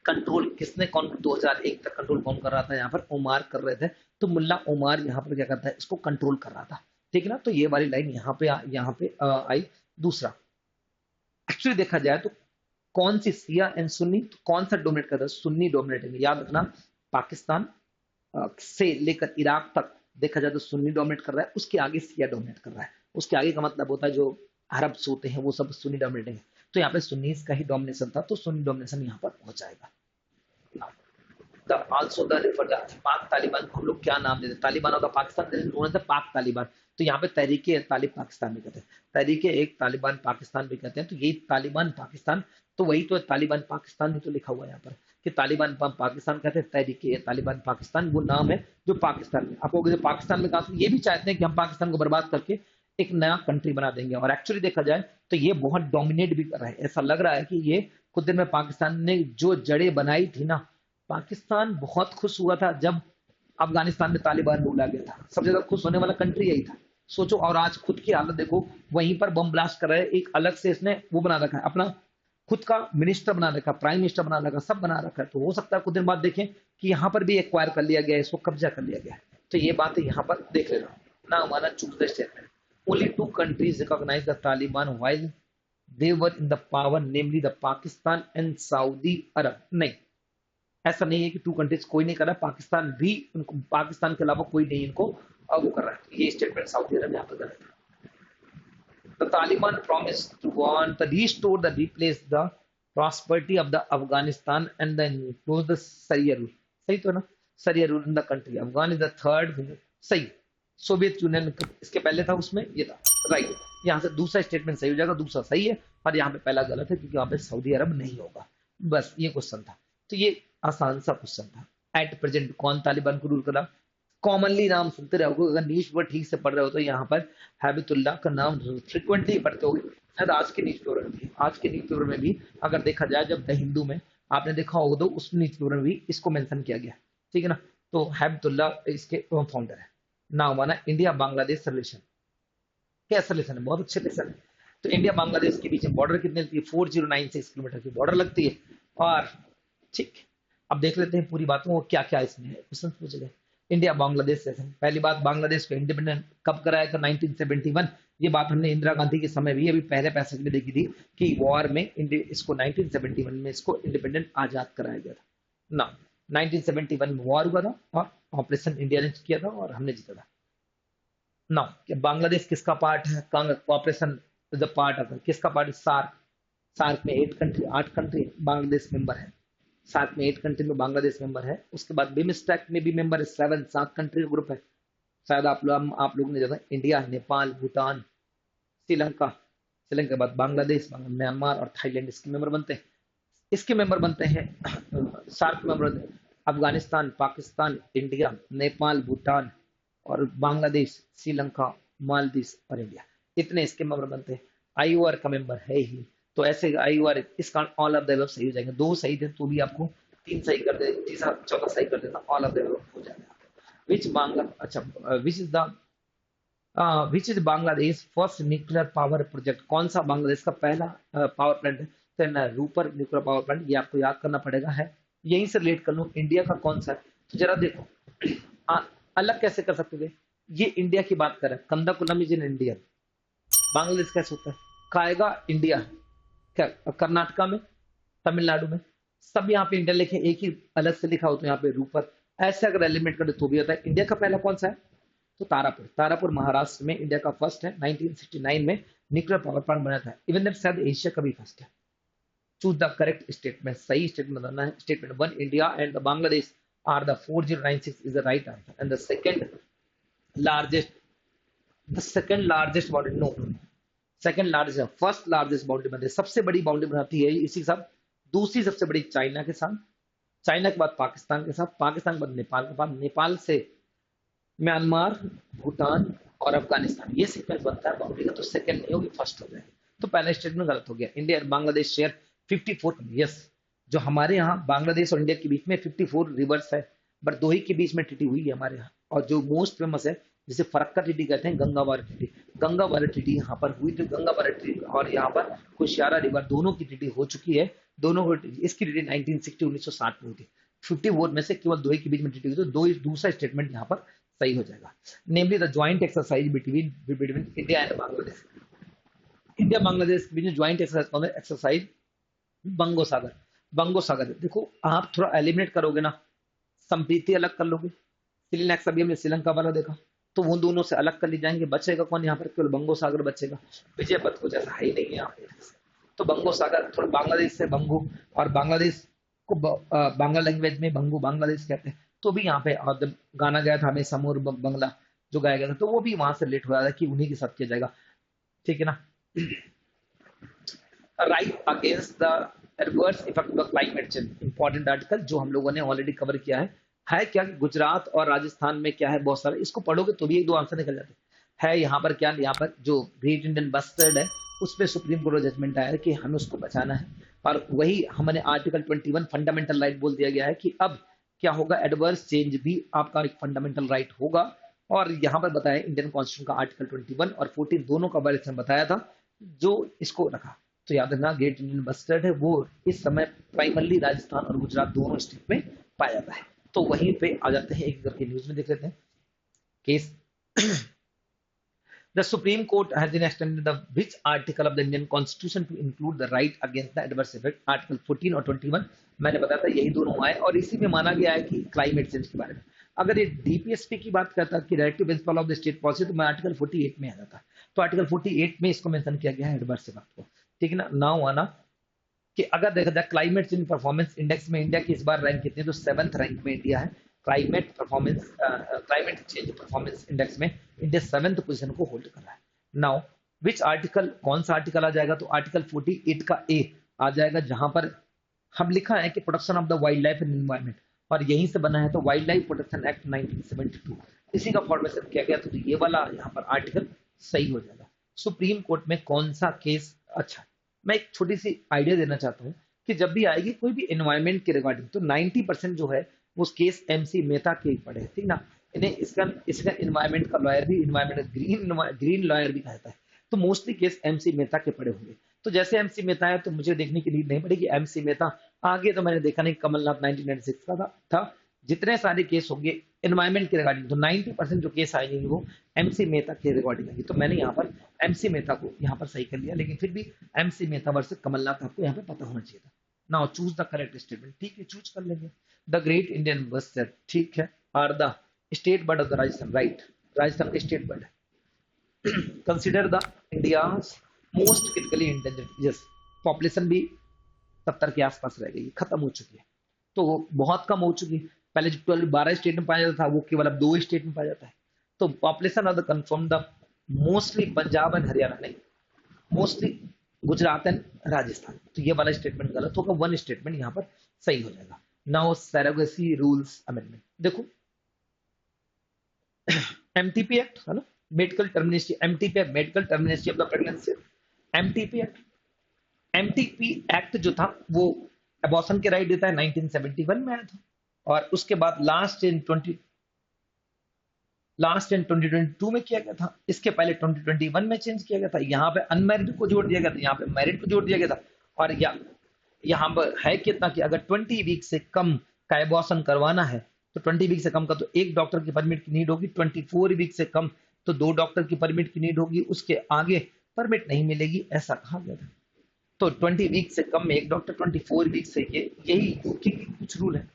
कंट्रोल किसने, कौन 2001 तक कंट्रोल कौन कर रहा था, यहाँ पर उमार कर रहे थे। तो मुल्ला उमार यहाँ पर क्या करता है, इसको कंट्रोल कर रहा था, ठीक है ना। तो ये वाली लाइन यहाँ पे आई। दूसरा, एक्चुअली देखा जाए तो कौन सी शिया एंड सुन्नी, तो कौन सा डोमिनेट करता है, सुन्नी डोमिनेटिंग, याद रखना। पाकिस्तान से लेकर इराक तक देखा जाए तो सुन्नी डोमिनेट कर रहा है, उसके आगे शिया डोमिनेट कर रहा है। उसके आगे का मतलब होता है जो अरब होते हैं वो सब सुन्नी डोमिनेटिंग है। तो यहाँ पे सुन्नीस का ही डोमिनेशन था, तो सुन्नी डोमिनेशन यहाँ पर हो जाएगा। Also the refer the Pak Taliban को हम लोग क्या नाम देते हैं, Taliban of the Pakistan, known as the Pak Taliban. तो यहाँ पे तहरीके तालिब पाकिस्तान भी कहते हैं, तहरीके एक तालिबान पाकिस्तान भी कहते हैं। तो ये तालिबान पाकिस्तान, तो वही तो है, तालिबान पाकिस्तान ही तो लिखा हुआ है यहाँ पर कि तालिबान पाकिस्तान कहते हैं, तहरीके तालिबान पाकिस्तान वो नाम है जो पाकिस्तान में। आप लोग पाकिस्तान में कहा, ये भी चाहते हैं कि हम पाकिस्तान को बर्बाद करके एक नया कंट्री बना देंगे। और एक्चुअली देखा जाए तो ये बहुत डोमिनेट भी कर रहा है। ऐसा लग रहा है कि ये कुछ दिन में पाकिस्तान ने जो जड़ें बनाई थी ना, पाकिस्तान बहुत खुश हुआ था जब अफगानिस्तान में तालिबान रूल आ गया था। सबसे ज्यादा खुश होने वाला कंट्री यही था, सोचो। और आज खुद की हालत देखो, वहीं पर बम ब्लास्ट कर रहे हैं। एक अलग से इसने वो बना रखा है, अपना खुद का मिनिस्टर बना रखा, प्राइम मिनिस्टर बना रखा, सब बना रखा है। तो हो सकता है कुछ दिन बाद देखें कि यहाँ पर भी एक्वायर कर लिया गया है, इसको कब्जा कर लिया गया है। तो ये बात है, यहाँ पर देख लेना ना। हमारा choose the statement, only 2 countries recognize the Taliban while they were in the power, namely the Pakistan and Saudi Arab। नहीं, ऐसा नहीं है कि 2 countries कोई नहीं कर रहा, पाकिस्तान भी उनको, पाकिस्तान के अलावा कोई नहीं इनको वो कर रहा है। ये स्टेटमेंट सऊदी अरब यहाँ पर कर रहा है। The Taliban promised to want to restore the replace the prosperity of the Afghanistan and then close the Sharia rule। सही तो है ना, Sharia rule in the country। Afghan is the third, सही। सोवियत यूनियन इसके पहले था, उसमें ये था, राइट। यहाँ से दूसरा स्टेटमेंट सही हो जाएगा, दूसरा सही है, और यहाँ पे पहला गलत है क्योंकि यहाँ पे सऊदी अरब नहीं होगा। बस ये क्वेश्चन था, तो ये आसान सा क्वेश्चन था। एट प्रेजेंट कौन तालिबान को रूल कर रहा? कॉमनली नाम सुनते रहोगे, अगर न्यूज पेपर ठीक से पढ़ रहे हो तो यहाँ पर हैबितुल्लाह का नाम फ्रिक्वेंटली पढ़ते होगे। शायद आज के न्यूज पेपर में भी, आज के न्यूज पेपर में भी अगर देखा जाए, जब द हिंदू में आपने देखा होगा तो उस न्यूज पेपर में भी इसको मेंशन किया गया, ठीक है ना। तो हैबितुल्लाह इसके फाउंडर है। नाउ माना इंडिया बांग्लादेश रिलेशन, क्या रिलेशन है? बहुत अच्छे रिलेशन है। तो इंडिया बांग्लादेश के बीच में बॉर्डर कितनी लगती है? 4096 किलोमीटर की बॉर्डर लगती है। और ठीक, अब देख लेते हैं पूरी बातों को, क्या क्या इसमें क्वेश्चन पूछे गए। इंडिया बांग्लादेश सेशन, पहली बात, बांग्लादेश को इंडिपेंडेंट कब कराया था? 1971। ये बात हमने इंदिरा गांधी के समय भी अभी पहले पैसेज में देखी थी कि वॉर में इसको 1971 में इसको इंडिपेंडेंट आजाद कराया गया था ना। 1971 में वॉर हुआ था और ऑपरेशन इंडिया ने किया था और हमने जीता था ना। बांग्लादेश किसका पार्ट है? ऑपरेशन द पार्ट ऑफ किसका पार्ट है? सार्क। सार्क में 8 कंट्री बांग्लादेश मेंबर है। सार्क में 8 कंट्री में बांग्लादेश मेंबर है। उसके बाद बिमस्टेक में भी मेंबर है, 7 कंट्री का ग्रुप है। शायद आप लोग ने ज्यादा इंडिया, नेपाल, भूटान, श्रीलंका, श्रीलंका के बाद बांग्लादेश, म्यांमार और थाईलैंड इसके मेंबर बनते हैं। इसके मेंबर बनते हैं SAARC member Afghanistan, Pakistan, India, Nepal, Bhutan और बांग्लादेश, श्रीलंका, मालदीव और इंडिया, इतने इसके मेंबर बनते हैं। आईओआर का मेंबर है ही, तो ऐसे आईओआर इसका ऑल ऑफ द अबव सही हो जाएंगे। 2 सही थे तो भी आपको 3 सही कर दे, तीसरा चौथा सही कर देता, ऑल ऑफ द अबव हो जाएगा। Which is Bangladesh first nuclear power project? कौन सा बांग्लादेश का पहला पावर प्लांट है? तो रूपर न्यूक्लियर पावर प्लांट, ये आपको याद करना पड़ेगा है। यहीं से रिलेट कर लो, इंडिया का कौन सा है? तो जरा देखो अलग कैसे कर सकते थे। ये इंडिया की बात कर रहा है, कंदाकुलम इज इन इंडिया। बांग्लादेश कैसे होता है? कायगा इंडिया, क्या कर्नाटका में, तमिलनाडु में, सब यहाँ पे इंडिया लिखे, एक ही अलग से लिखा हो तो यहाँ पे रूपर। ऐसे अगर एलिमेंट कर तो भी होता है। इंडिया का पहला कौन सा है? तो तारापुर। तारापुर महाराष्ट्र में इंडिया का फर्स्ट है। 1969 में न्यूक्लियर पावर प्लांट बना था। इवन दैट शायद एशिया का भी फर्स्ट है। चूज द करेक्ट स्टेटमेंट, सही स्टेटमेंट बताना है। Statement 1, India and the Bangladesh are the 4096 is the right answer, and the second largest boundary, no, second largest, first largest boundary बनती है, सबसे बड़ी बाउंड्री बनाती है इसी के साथ। दूसरी सबसे बड़ी चाइना के साथ, चाइना के बाद पाकिस्तान के साथ, पाकिस्तान के बाद नेपाल के बाद, नेपाल से म्यांमार, भूटान और अफगानिस्तान, ये सीक्वेंस बनता है बाउंड्री का। तो सेकंड नहीं होगी, फर्स्ट हो जाएगा। तो पहला स्टेटमेंट गलत हो गया। इंडिया और बांग्लादेश शेयर 54, यस। जो हमारे यहाँ बांग्लादेश और इंडिया के बीच में 54 रिवर्स है, बट 2 ही के बीच में ट्रीटी हुई है हमारे यहाँ। और जो मोस्ट फेमस है, जिसे फरक्का ट्रीटी कहते हैं, गंगावार ट्रीटी। गंगावार ट्रीटी यहाँ पर हुई थी, गंगावार ट्रीटी और यहाँ पर कुशियारा रिवर, दोनों की ट्रीटी हो चुकी है। दोनों इसकी ट्रीटी 1960 1960 में हुई थी। 54 में से केवल 2 ही के बीच में ट्रीटी हुई, तो दूसरा स्टेटमेंट यहाँ पर सही हो जाएगा। Namely the joint exercise between India and Bangladesh. India Bangladesh के बीच में ज्वाइंट एक्सरसाइज बंगो सागर। बंगो सागर, देखो आप थोड़ा एलिमिनेट करोगे ना, संप्रीति अलग कर लोगे। श्रीलंका, अभी हमने श्रीलंका वाला देखा, तो वो दोनों से अलग कर ली जाएंगे। बचेगा कौन यहाँ पर? केवल बंगो सागर बचेगा। विजय पथ को जैसा है ही नहीं है यहाँ पे, तो बंगो सागर थोड़ा बांग्लादेश से बंगो, और बांग्लादेश को बांग्ला लैंग्वेज में बंगो बांग्लादेश कहते हैं। तो भी यहाँ पे गाना गया था हमें समूर बंगला, जो गाया गया था, तो वो भी वहां से रिलेट हो रहा था कि उन्हीं के साथ किया जाएगा, ठीक है ना। Right against the adverse effect of climate change, important article जो हम लोगों ने ऑलरेडी कवर किया है क्या कि गुजरात और राजस्थान में क्या है, बहुत सारे, इसको पढ़ोगे तो भी एक दो आंसर निकल जाते हैं। यहाँ पर क्या, यहाँ पर जो ग्रेट इंडियन बस्टर्ड है उस पर सुप्रीम कोर्ट जजमेंट आया है कि हमें उसको बचाना है, और वही हमने आर्टिकल 21 फंडामेंटल राइट बोल दिया गया है कि अब क्या होगा, एडवर्स चेंज भी आपका एक फंडामेंटल राइट होगा। और यहाँ पर बताया इंडियन कॉन्स्टिट्यूशन का आर्टिकल 21 और 14 दोनों का बारे में बताया था, जो इसको रखा। तो याद रखना ग्रेट इंडियन बस्टर्ड है वो इस समय प्राइमरली राजस्थान और गुजरात दोनों स्टेट में पाया जाता है। तो वहीं पे आ जाते हैं, एक करके न्यूज में देख लेते हैं case. The Supreme Court has extended the which article of the Indian Constitution to include the right against the adverse effect, article 14 और 21। मैंने बताया था यही दोनों आए, और इसी में माना गया है कि क्लाइमेट चेंज के बारे में अगर ये डीपीएसपी की बात करता कि directive principle of the state policy, तो मैं आर्टिकल 48 में आ जाता। तो आर्टिकल 48 में इसको मेंशन किया गया है एडवर्स इफेक्ट को, ठीक है ना। नाउ आना कि अगर देखा जाए क्लाइमेट चेंज परफॉर्मेंस इंडेक्स में इंडिया की इस बार रैंक कितनी है, तो 7th रैंक में इंडिया है। क्लाइमेट चेंज परफॉर्मेंस इंडेक्स में इंडिया 7th पोजीशन को होल्ड कर रहा है। नाउ विच आर्टिकल, कौन सा आर्टिकल आ जाएगा, तो आर्टिकल 48 का ए आ जाएगा, जहां पर हम लिखा है कि protection of the wild life and environment, और यहीं से बना है तो वाइल्ड लाइफ प्रोटेक्शन एक्ट 1972, इसी का फॉर्मेशन किया गया। तो ये वाला यहाँ पर आर्टिकल सही हो जाएगा। सुप्रीम कोर्ट में कौन सा केस, अच्छा मैं एक छोटी सी आइडिया देना चाहता हूँ कि जब भी आएगी कोई भी एनवायरमेंट के रिगार्डिंग, तो 90% जो है वो केस एमसी मेहता के पड़े, ठीक ना। इन्हें इसका एनवायरमेंट का लॉयर भी, एनवायरमेंट ग्रीन लॉयर भी कहता है, तो मोस्टली केस एमसी मेहता के पड़े होंगे। तो जैसे एमसी मेहता है तो मुझे देखने की नीड नहीं पड़ेगी एमसी मेहता, आगे तो मैंने देखा नहीं, कमलनाथ 1996 का था। जितने सारे केस होंगे एनवायरमेंट के रिगार्डिंग, तो 90% जो केस आएंगे वो एमसी मेहता के रिगार्डिंग आएंगे। तो मैंने यहाँ पर एमसी मेहता को यहाँ पर सही कर लिया, लेकिन फिर भी एमसी मेहता वर्सेस कमलनाथ आपको यहाँ पे पता होना चाहिए था। Now choose the correct statement, ठीक है चूज कर लेंगे। द ग्रेट इंडियन बस्टर्ड, ठीक है, are the state bird of the Rajasthan, right, Rajasthan का स्टेट बर्ड है। Consider the India most critically endangered, yes, population भी 70 के आसपास रह गई, खत्म हो चुकी है, तो बहुत कम हो चुकी है। पहले जो 12 स्टेट में पाया जाता था वो केवल अब 2 स्टेट में पाया जाता है। तो population of the confirm the mostly Punjab and Haryana, नहीं, मोस्टली गुजरात एंड राजस्थान, तो ये वाला स्टेटमेंट गलत होगा, वन स्टेटमेंट यहाँ पर सही हो जाएगा। नाउ सरोगेसी रूल्स अमेंडमेंट, देखो एमटीपी एक्ट है ना, medical termination, MTP medical termination of the pregnancy, MTP act, MTP act जो था वो अबॉर्शन के राइट देता है, 1971 में आया था, और उसके बाद लास्ट इन 2022 में किया गया था। इसके पहले 2021 में चेंज किया गया था। यहाँ पे अनमैरिड को जोड़ दिया गया था, यहाँ पे मैरिड को जोड़ दिया गया था। और यहाँ पर है कितना कि अगर 20 वीक से कम का एबॉर्शन करवाना है तो 20 वीक से कम का तो एक डॉक्टर की परमिट की नीड होगी, 24 वीक से कम तो 2 डॉक्टर की परमिट की नीड होगी, उसके आगे परमिट नहीं मिलेगी, ऐसा कहा गया था। तो 20 वीक से कम में एक डॉक्टर, 24 वीक से यही कुछ रूल है।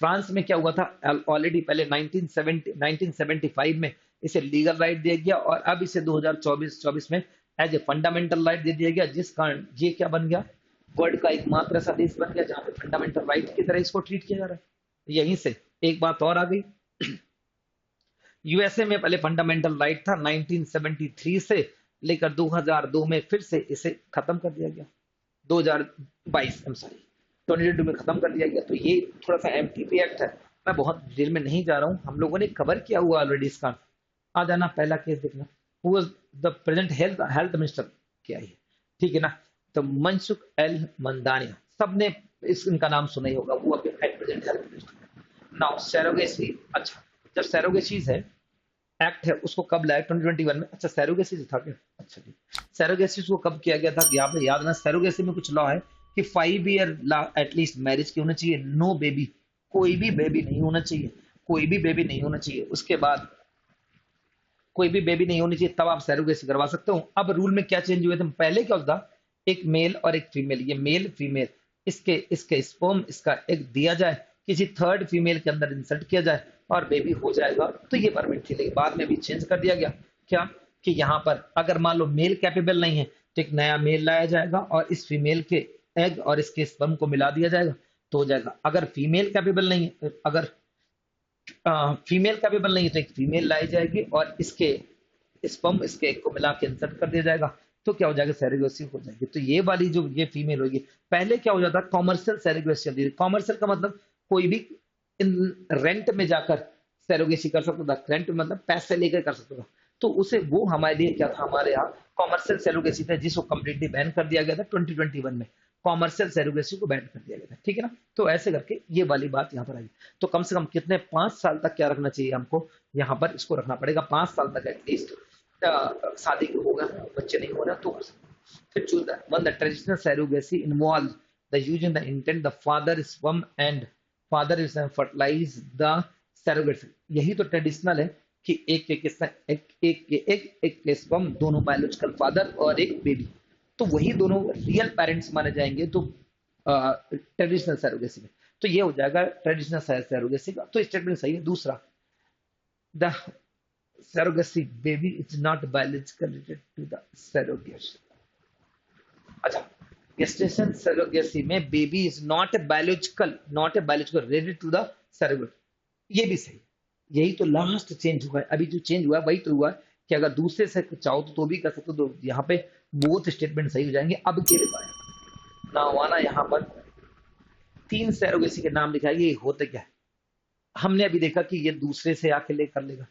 फ्रांस में क्या हुआ था, ऑलरेडी पहले 1975 में इसे लीगल राइट दिया गया, और अब इसे 2024 में एज ए फंडामेंटल राइट दे दिया गया, जिस कारण ये क्या बन गया, वर्ल्ड का एकमात्र ऐसा देश बन गया जहां पे फंडामेंटल राइट की तरह इसको ट्रीट किया जा रहा है। यहीं से एक बात और आ गई, यूएसए में पहले फंडामेंटल राइट था, 1973 से लेकर 2002 में फिर से इसे खत्म कर दिया गया, 2022 में खत्म कर दिया गया। तो ये थोड़ा सा एमटीपी एक्ट है, मैं बहुत डिटेल में नहीं जा रहा हूँ, हम लोगों ने कवर किया हुआ ऑलरेडी इसका। आ जाना पहला केस देखना, who was the present health minister, क्या है, ठीक है ना, तो मनसुख एल मंदानिया, सबने इनका नाम सुना ही होगा, वो अभी present health minister. Now surrogacy, अच्छा जब सरोगेसी है एक्ट है उसको कब लाया, 2021 में, अच्छा सरोगेसी था क्या, अच्छा जी, सरोगेसी को कब किया गया था, यहाँ पे याद ना, सरोगेसी में कुछ लॉ है कि 5 ईयर एटलीस्ट मैरिज की होना चाहिए, नो बेबी, कोई भी बेबी नहीं होना चाहिए, कोई भी बेबी नहीं होना चाहिए, उसके बाद कोई भी बेबी नहीं होनी चाहिए, तब आप सरोगेसी करवा सकते हो। अब रूल में क्या चेंज हुए थे, पहले क्या होता, एक मेल और एक फीमेल, ये मेल फीमेल, इसके स्पर्म इसका एक दिया जाए, किसी थर्ड फीमेल के अंदर इंसर्ट किया जाए और बेबी हो जाएगा, तो ये परमिट थी। लेकिन बाद में भी चेंज कर दिया गया, क्या कि यहाँ पर अगर मान लो मेल कैपेबल नहीं है तो एक नया मेल लाया जाएगा और इस फीमेल के एग और इसके स्पर्म को मिला दिया जाएगा तो हो जाएगा। अगर फीमेल कैपेबल नहीं है, फीमेल कैपेबल नहीं है तो एक फीमेल लाई जाएगी और इसके स्पर्म इसके एक को मिला के इंसर्ट कर दिया जाएगा, तो क्या हो जाएगा, सेरोगेसी हो जाएगी। तो ये वाली जो ये फीमेल होगी, पहले क्या हो जाता है, कॉमर्शियल सेरोगेसी होती है। कॉमर्शियल का मतलब कोई भी इन रेंट में जाकर सेरोगेसी कर सकता था, रेंट मतलब पैसे लेकर कर सकता था। तो उसे वो हमारे लिए क्या था, हमारे यहाँ कॉमर्शियल सेरोगेसी था, जिसको कम्प्लीटली बैन कर दिया गया था 2021 में। कॉमर्शियल सेरोगेसी को बैन कर दिया गया था, ठीक है ना। तो ऐसे करके ये वाली बात यहाँ पर आई। तो कम से कम कितने, 5 साल तक क्या रखना चाहिए हमको, यहाँ पर इसको रखना पड़ेगा 5 साल तक एटलीस्ट। शादी हो गया, बच्चे नहीं हो रहे तो फिर choose the one the traditional surrogacy involves the using the intent the father sperm and father is fertilize the surrogate। यही तो ट्रेडिशनल है कि एक स्पर्म, दोनों बायोलॉजिकल फादर और एक बेबी, तो वही दोनों रियल पेरेंट्स माने जाएंगे तो ट्रेडिशनल सैरोगेसी में। तो ये हो जाएगा ट्रेडिशनल सैरोगेसी का, तो स्टेटमेंट सही है। दूसरा, the surrogacy baby is not biological related to the surrogate। अच्छा, gestation surrogacy में baby is not a biological related to the surrogate, ये भी सही। यही तो लास्ट चेंज हुआ है, अभी जो चेंज हुआ है वही तो हुआ है कि अगर दूसरे से चाहो तो भी कर सकते हो। तो यहाँ पे बोथ स्टेटमेंट सही हो जाएंगे। अब के नावाना यहाँ पर 3 सैरोगेसी के नाम लिखा है, ये होते क्या है। हमने अभी देखा कि ये दूसरे से आके ले कर लेगा,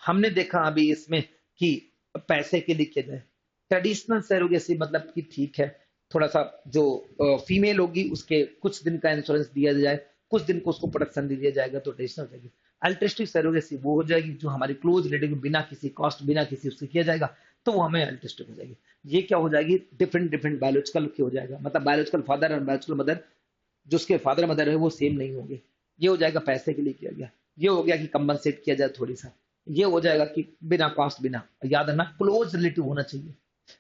हमने देखा अभी इसमें कि पैसे के लिए किया जाए। ट्रेडिशनल सैरोगेसी मतलब कि ठीक है, थोड़ा सा जो फीमेल होगी उसके कुछ दिन का इंश्योरेंस दिया जाए, कुछ दिन को उसको प्रोटेक्शन दिया जाएगा, तो ट्रेडिशनल हो जाएगी। अल्ट्रिस्टिक सैरोगेसी वो हो जाएगी जो हमारी क्लोज रिलेटिव बिना किसी कॉस्ट, बिना किसी उससे किया जाएगा, तो वो हमें अल्ट्रिस्टिक हो जाएगी। ये क्या हो जाएगी, डिफरेंट बायोलॉजिकल की हो जाएगा, मतलब बायोलॉजिकल फादर और बायोलॉजिकल मदर, जो उसके फादर मदर है वो सेम नहीं होंगे। ये हो जाएगा पैसे के लिए किया गया। ये हो गया कि कंपनसेट किया जाए थोड़ी सा। ये हो जाएगा कि बिना कॉस्ट, बिना, याद रखना क्लोज रिलेटिव होना चाहिए।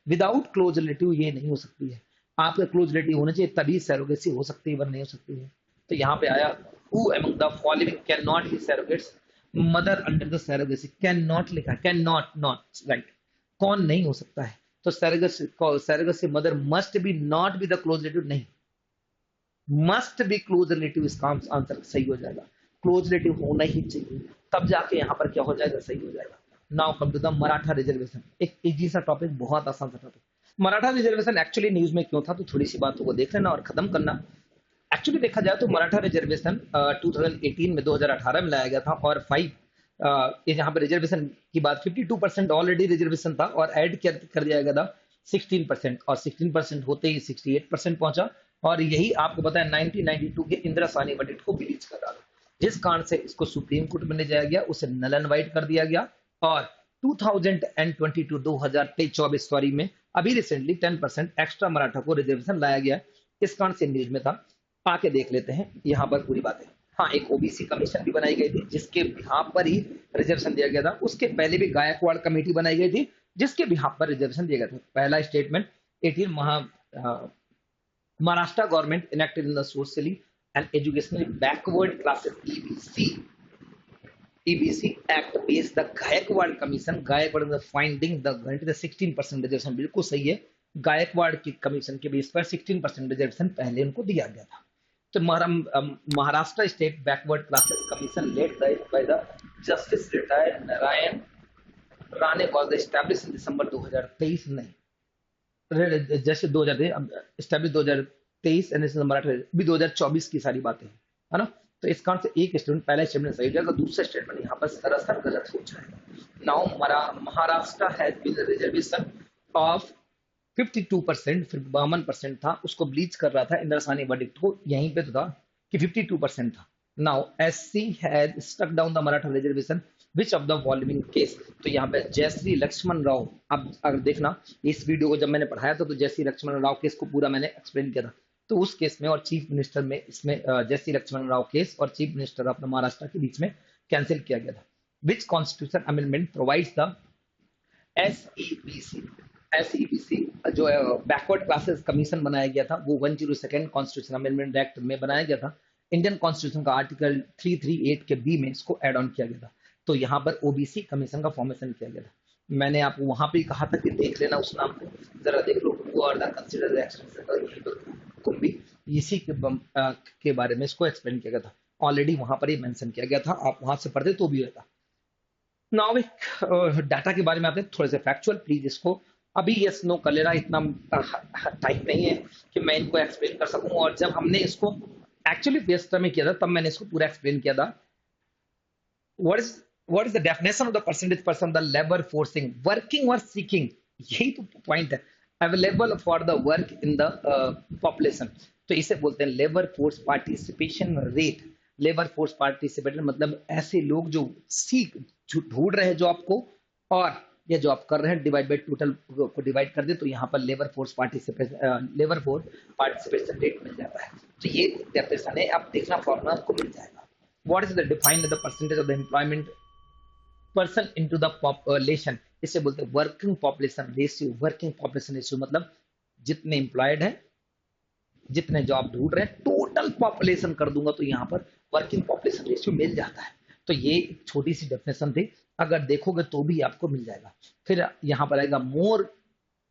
विदाउट क्लोज रिलेटिव ये नहीं हो सकती है, आपका क्लोज रिलेटिव होना चाहिए तभी सैरोगेसी हो सकती है, वरना नहीं हो सकती है। तो यहाँ पे आया who among the following cannot be surrogates, mother under the surrogacy, cannot लिखा, cannot not right, कौन नहीं हो सकता है। तो surrogacy mother must be not be the close relative, नहीं, मस्ट बी क्लोज रिलेटिव, इसका आंसर सही हो जाएगा। क्लोज रिलेटिव होना ही चाहिए, तब जाके यहाँ पर क्या हो जाएगा, सही हो जाएगा। Now come to the Maratha reservation, एक इजी सा टॉपिक, बहुत आसान सा topic. Maratha reservation actually news में क्यों था, तो थोड़ी सी बातों को देख लेना और खत्म करना। एक्चुअली देखा जाए तो मराठा रिजर्वेशन 2018 में 2018 में लाया गया था, और 5 यहाँ पे रिजर्वेशन की बात 52% ऑलरेडी रिजर्वेशन था और ऐड कर दिया गया था 16%, और 16% होते ही 68% पहुंचा। और यही आपको पता है 1992 के इंदिरा साहनी बजट को ब्लीच कर रहा था, जिस कारण से इसको सुप्रीम कोर्ट में ले जाया गया, उसे नल एंड वाइट कर दिया गया। और 2024 सॉरी में अभी रिसेंटली 10% एक्स्ट्रा मराठा को रिजर्वेशन लाया गया, इस कारण से न्यूज में था। आके देख लेते हैं यहाँ पर पूरी बातें। हाँ, एक ओबीसी कमीशन भी बनाई गई थी जिसके बिहाफ पर ही रिजर्वेशन दिया गया था। उसके पहले भी गायकवाड़ कमेटी बनाई गई थी जिसके बिहाफ पर रिजर्वेशन दिया गया था। पहला statement 18 Maharashtra government enacted in the socially and educationally backward classes EBC Act based the Gaikwad Commission, Gaikwad the finding the 16% reservation, बिल्कुल सही है। गायकवाड़ की कमीशन के बेस पर 16% रिजर्वेशन पहले उनको दिया गया था। तो Maharashtra state backward classes commission led by the justice retired Narayan Rane was established in December 2023, नहीं जैसे 2023 मराठा भी 2024 की सारी बातें हैं, है ना। तो इस कारण से एक स्टेटमेंट, पहला स्टेटमेंट सही हो जाएगा, दूसरा स्टेटमेंट यहाँ पर सरासर गलत हो जाएगा। Now Maharashtra has been reservation of 52%, फिर 52% था, उसको ब्लीच कर रहा था इंदिरा साहनी वर्डिक्ट को, यहीं पे तो था कि 52% था। Now SC has stuck down the Maratha reservation which of the following case. तो यहाँ पे जयश्री लक्ष्मण राव, अब अगर देखना इस वीडियो को जब मैंने पढ़ाया था तो जयश्री लक्ष्मण राव केस को पूरा मैंने एक्सप्लेन किया था। तो उस केस में और चीफ मिनिस्टर में, इसमें जयश्री लक्ष्मण राव केस और चीफ मिनिस्टर अपना महाराष्ट्र के बीच में कैंसिल किया गया था। Which constitution amendment provides the SEBC जो बैकवर्ड क्लासेस कमीशन बनाया गया था, वो 102 कॉन्स्टिट्यूशन अमेंडमेंट एक्ट में बनाया गया था। इंडियन कॉन्स्टिट्यूशन का आर्टिकल 338 के बी में इसको एड ऑन किया गया था। तो यहाँ पर ओबीसी कमीशन का फॉर्मेशन किया गया था। मैंने आपको वहां पे कहा था कि देख लेना उस नाम को, जरा देख लो, इसी के बारे में इसको एक्सप्लेन किया गया था। ऑलरेडी वहां पर ही मेंशन किया गया था, आप वहां से पढ़ते तो भी होता। नाउ एक डाटा के बारे में आपने थोड़े से फैक्चुअल, प्लीज इसको अभी यस नो कर लेना, इतना टाइम नहीं है कि मैं इनको एक्सप्लेन कर सकूं। और जब हमने इसको एक्चुअली फिएस्टा में किया था तब मैंने इसको पूरा एक्सप्लेन किया था। what is what is the definition of the percentage person, the labor forcing working or seeking, यही तो पॉइंट है, available for the work in the population. तो इसे बोलते हैं labour force participation rate. Labour force participation मतलब ऐसे लोग जो सीख ढूंढ रहे हैं जॉब को, और ये जॉब कर रहे हैं, डिवाइड बाय टोटल को डिवाइड कर दे तो यहाँ पर लेबर फोर्स पार्टिसिपेशन रेट मिल जाता है। तो ये डेफिनेशन है, आप देखना फॉर्मूला आपको मिल जाएगा। What is the defined the percentage of the employment person into the population, इसे बोलते हैं working population ratio. Working population ratio मतलब जितने एम्प्लॉयड हैं, जितने जॉब ढूंढ रहे हैं, टोटल पॉपुलेशन कर दूंगा तो यहाँ पर वर्किंग पॉपुलेशन रेशियो मिल जाता है। तो ये एक छोटी सी डेफिनेशन थी, अगर देखोगे तो भी आपको मिल जाएगा। फिर यहाँ पर आएगा मोर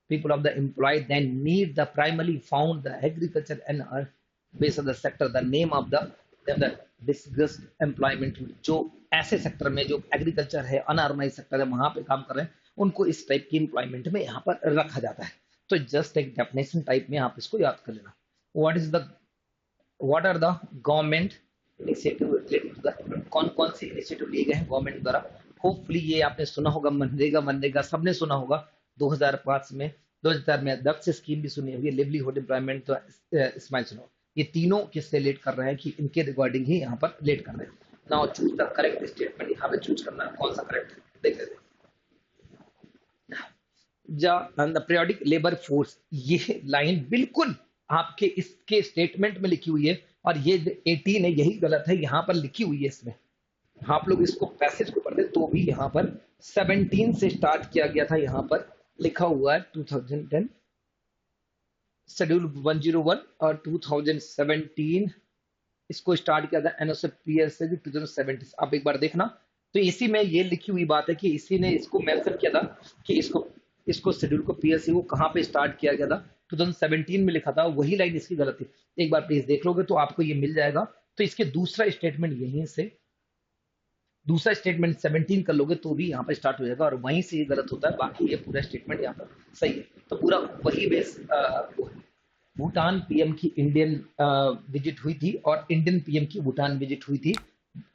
people of the employed then need the primarily found the agriculture and base of the sector, the name of the discussed employment, जो ऐसे सेक्टर में जो एग्रीकल्चर है, अनऑर्गेनाइज सेक्टर है, वहां पे काम कर रहे हैं, उनको इस टाइप की एम्प्लॉयमेंट में यहाँ पर रखा जाता है। तो जस्ट एक डेफिनेशन टाइप में आप इसको याद कर लेना। What are the government initiative related to the, कौन कौन से इनिशिएटिव लिए गए हैं गवर्नमेंट द्वारा। होपफुली ये आपने सुना होगा, मनरेगा सबने सुना होगा 2005 में, 2000 में दक्ष स्कीम भी सुनी होगी, लिवलीहुड एम्प्लॉयमेंट तो स्माइल सुनो। ये तीनों किससे रिलेट कर रहे हैं कि इनके रिगार्डिंग ही यहाँ पर रिलेट कर रहे हैं। Now choose the correct statement, यहाँ पे चूज करना है कौन सा करेक्ट है, देख लेते हैं। द पीरियोडिक लेबर फोर्स, ये लाइन बिल्कुल आपके इसके स्टेटमेंट में लिखी हुई है, और ये 18 है यही गलत है, यहाँ पर लिखी हुई है इसमें। आप लोग इसको पैसेज को पढ़ते तो भी यहाँ पर 17 से स्टार्ट किया गया था, यहाँ पर लिखा हुआ है 2010 शेड्यूल 101 और 2017 इसको स्टार्ट किया था एनओसीपीएस से 2017। आप एक बार देखना, तो इसी में ये लिखी हुई बात है कि इसी ने इसको मेंशन किया था कि इसको शेड्यूल को पीएससी को कहाँ पे स्टार्ट किया गया था, 2017 में लिखा था, वही लाइन इसकी गलत थी। एक बार प्लीज देख लोगे तो आपको ये मिल जाएगा। तो इसके दूसरा स्टेटमेंट यहीं से, दूसरा स्टेटमेंट 17 कर लोगे तो भी यहाँ पर स्टार्ट हो जाएगा, और वहीं से ये गलत होता है, बाकी ये पूरा स्टेटमेंट यहाँ पर सही है। तो पूरा वही बेस। भूटान पीएम की इंडियन विजिट हुई थी, और इंडियन पीएम की भूटान विजिट हुई थी।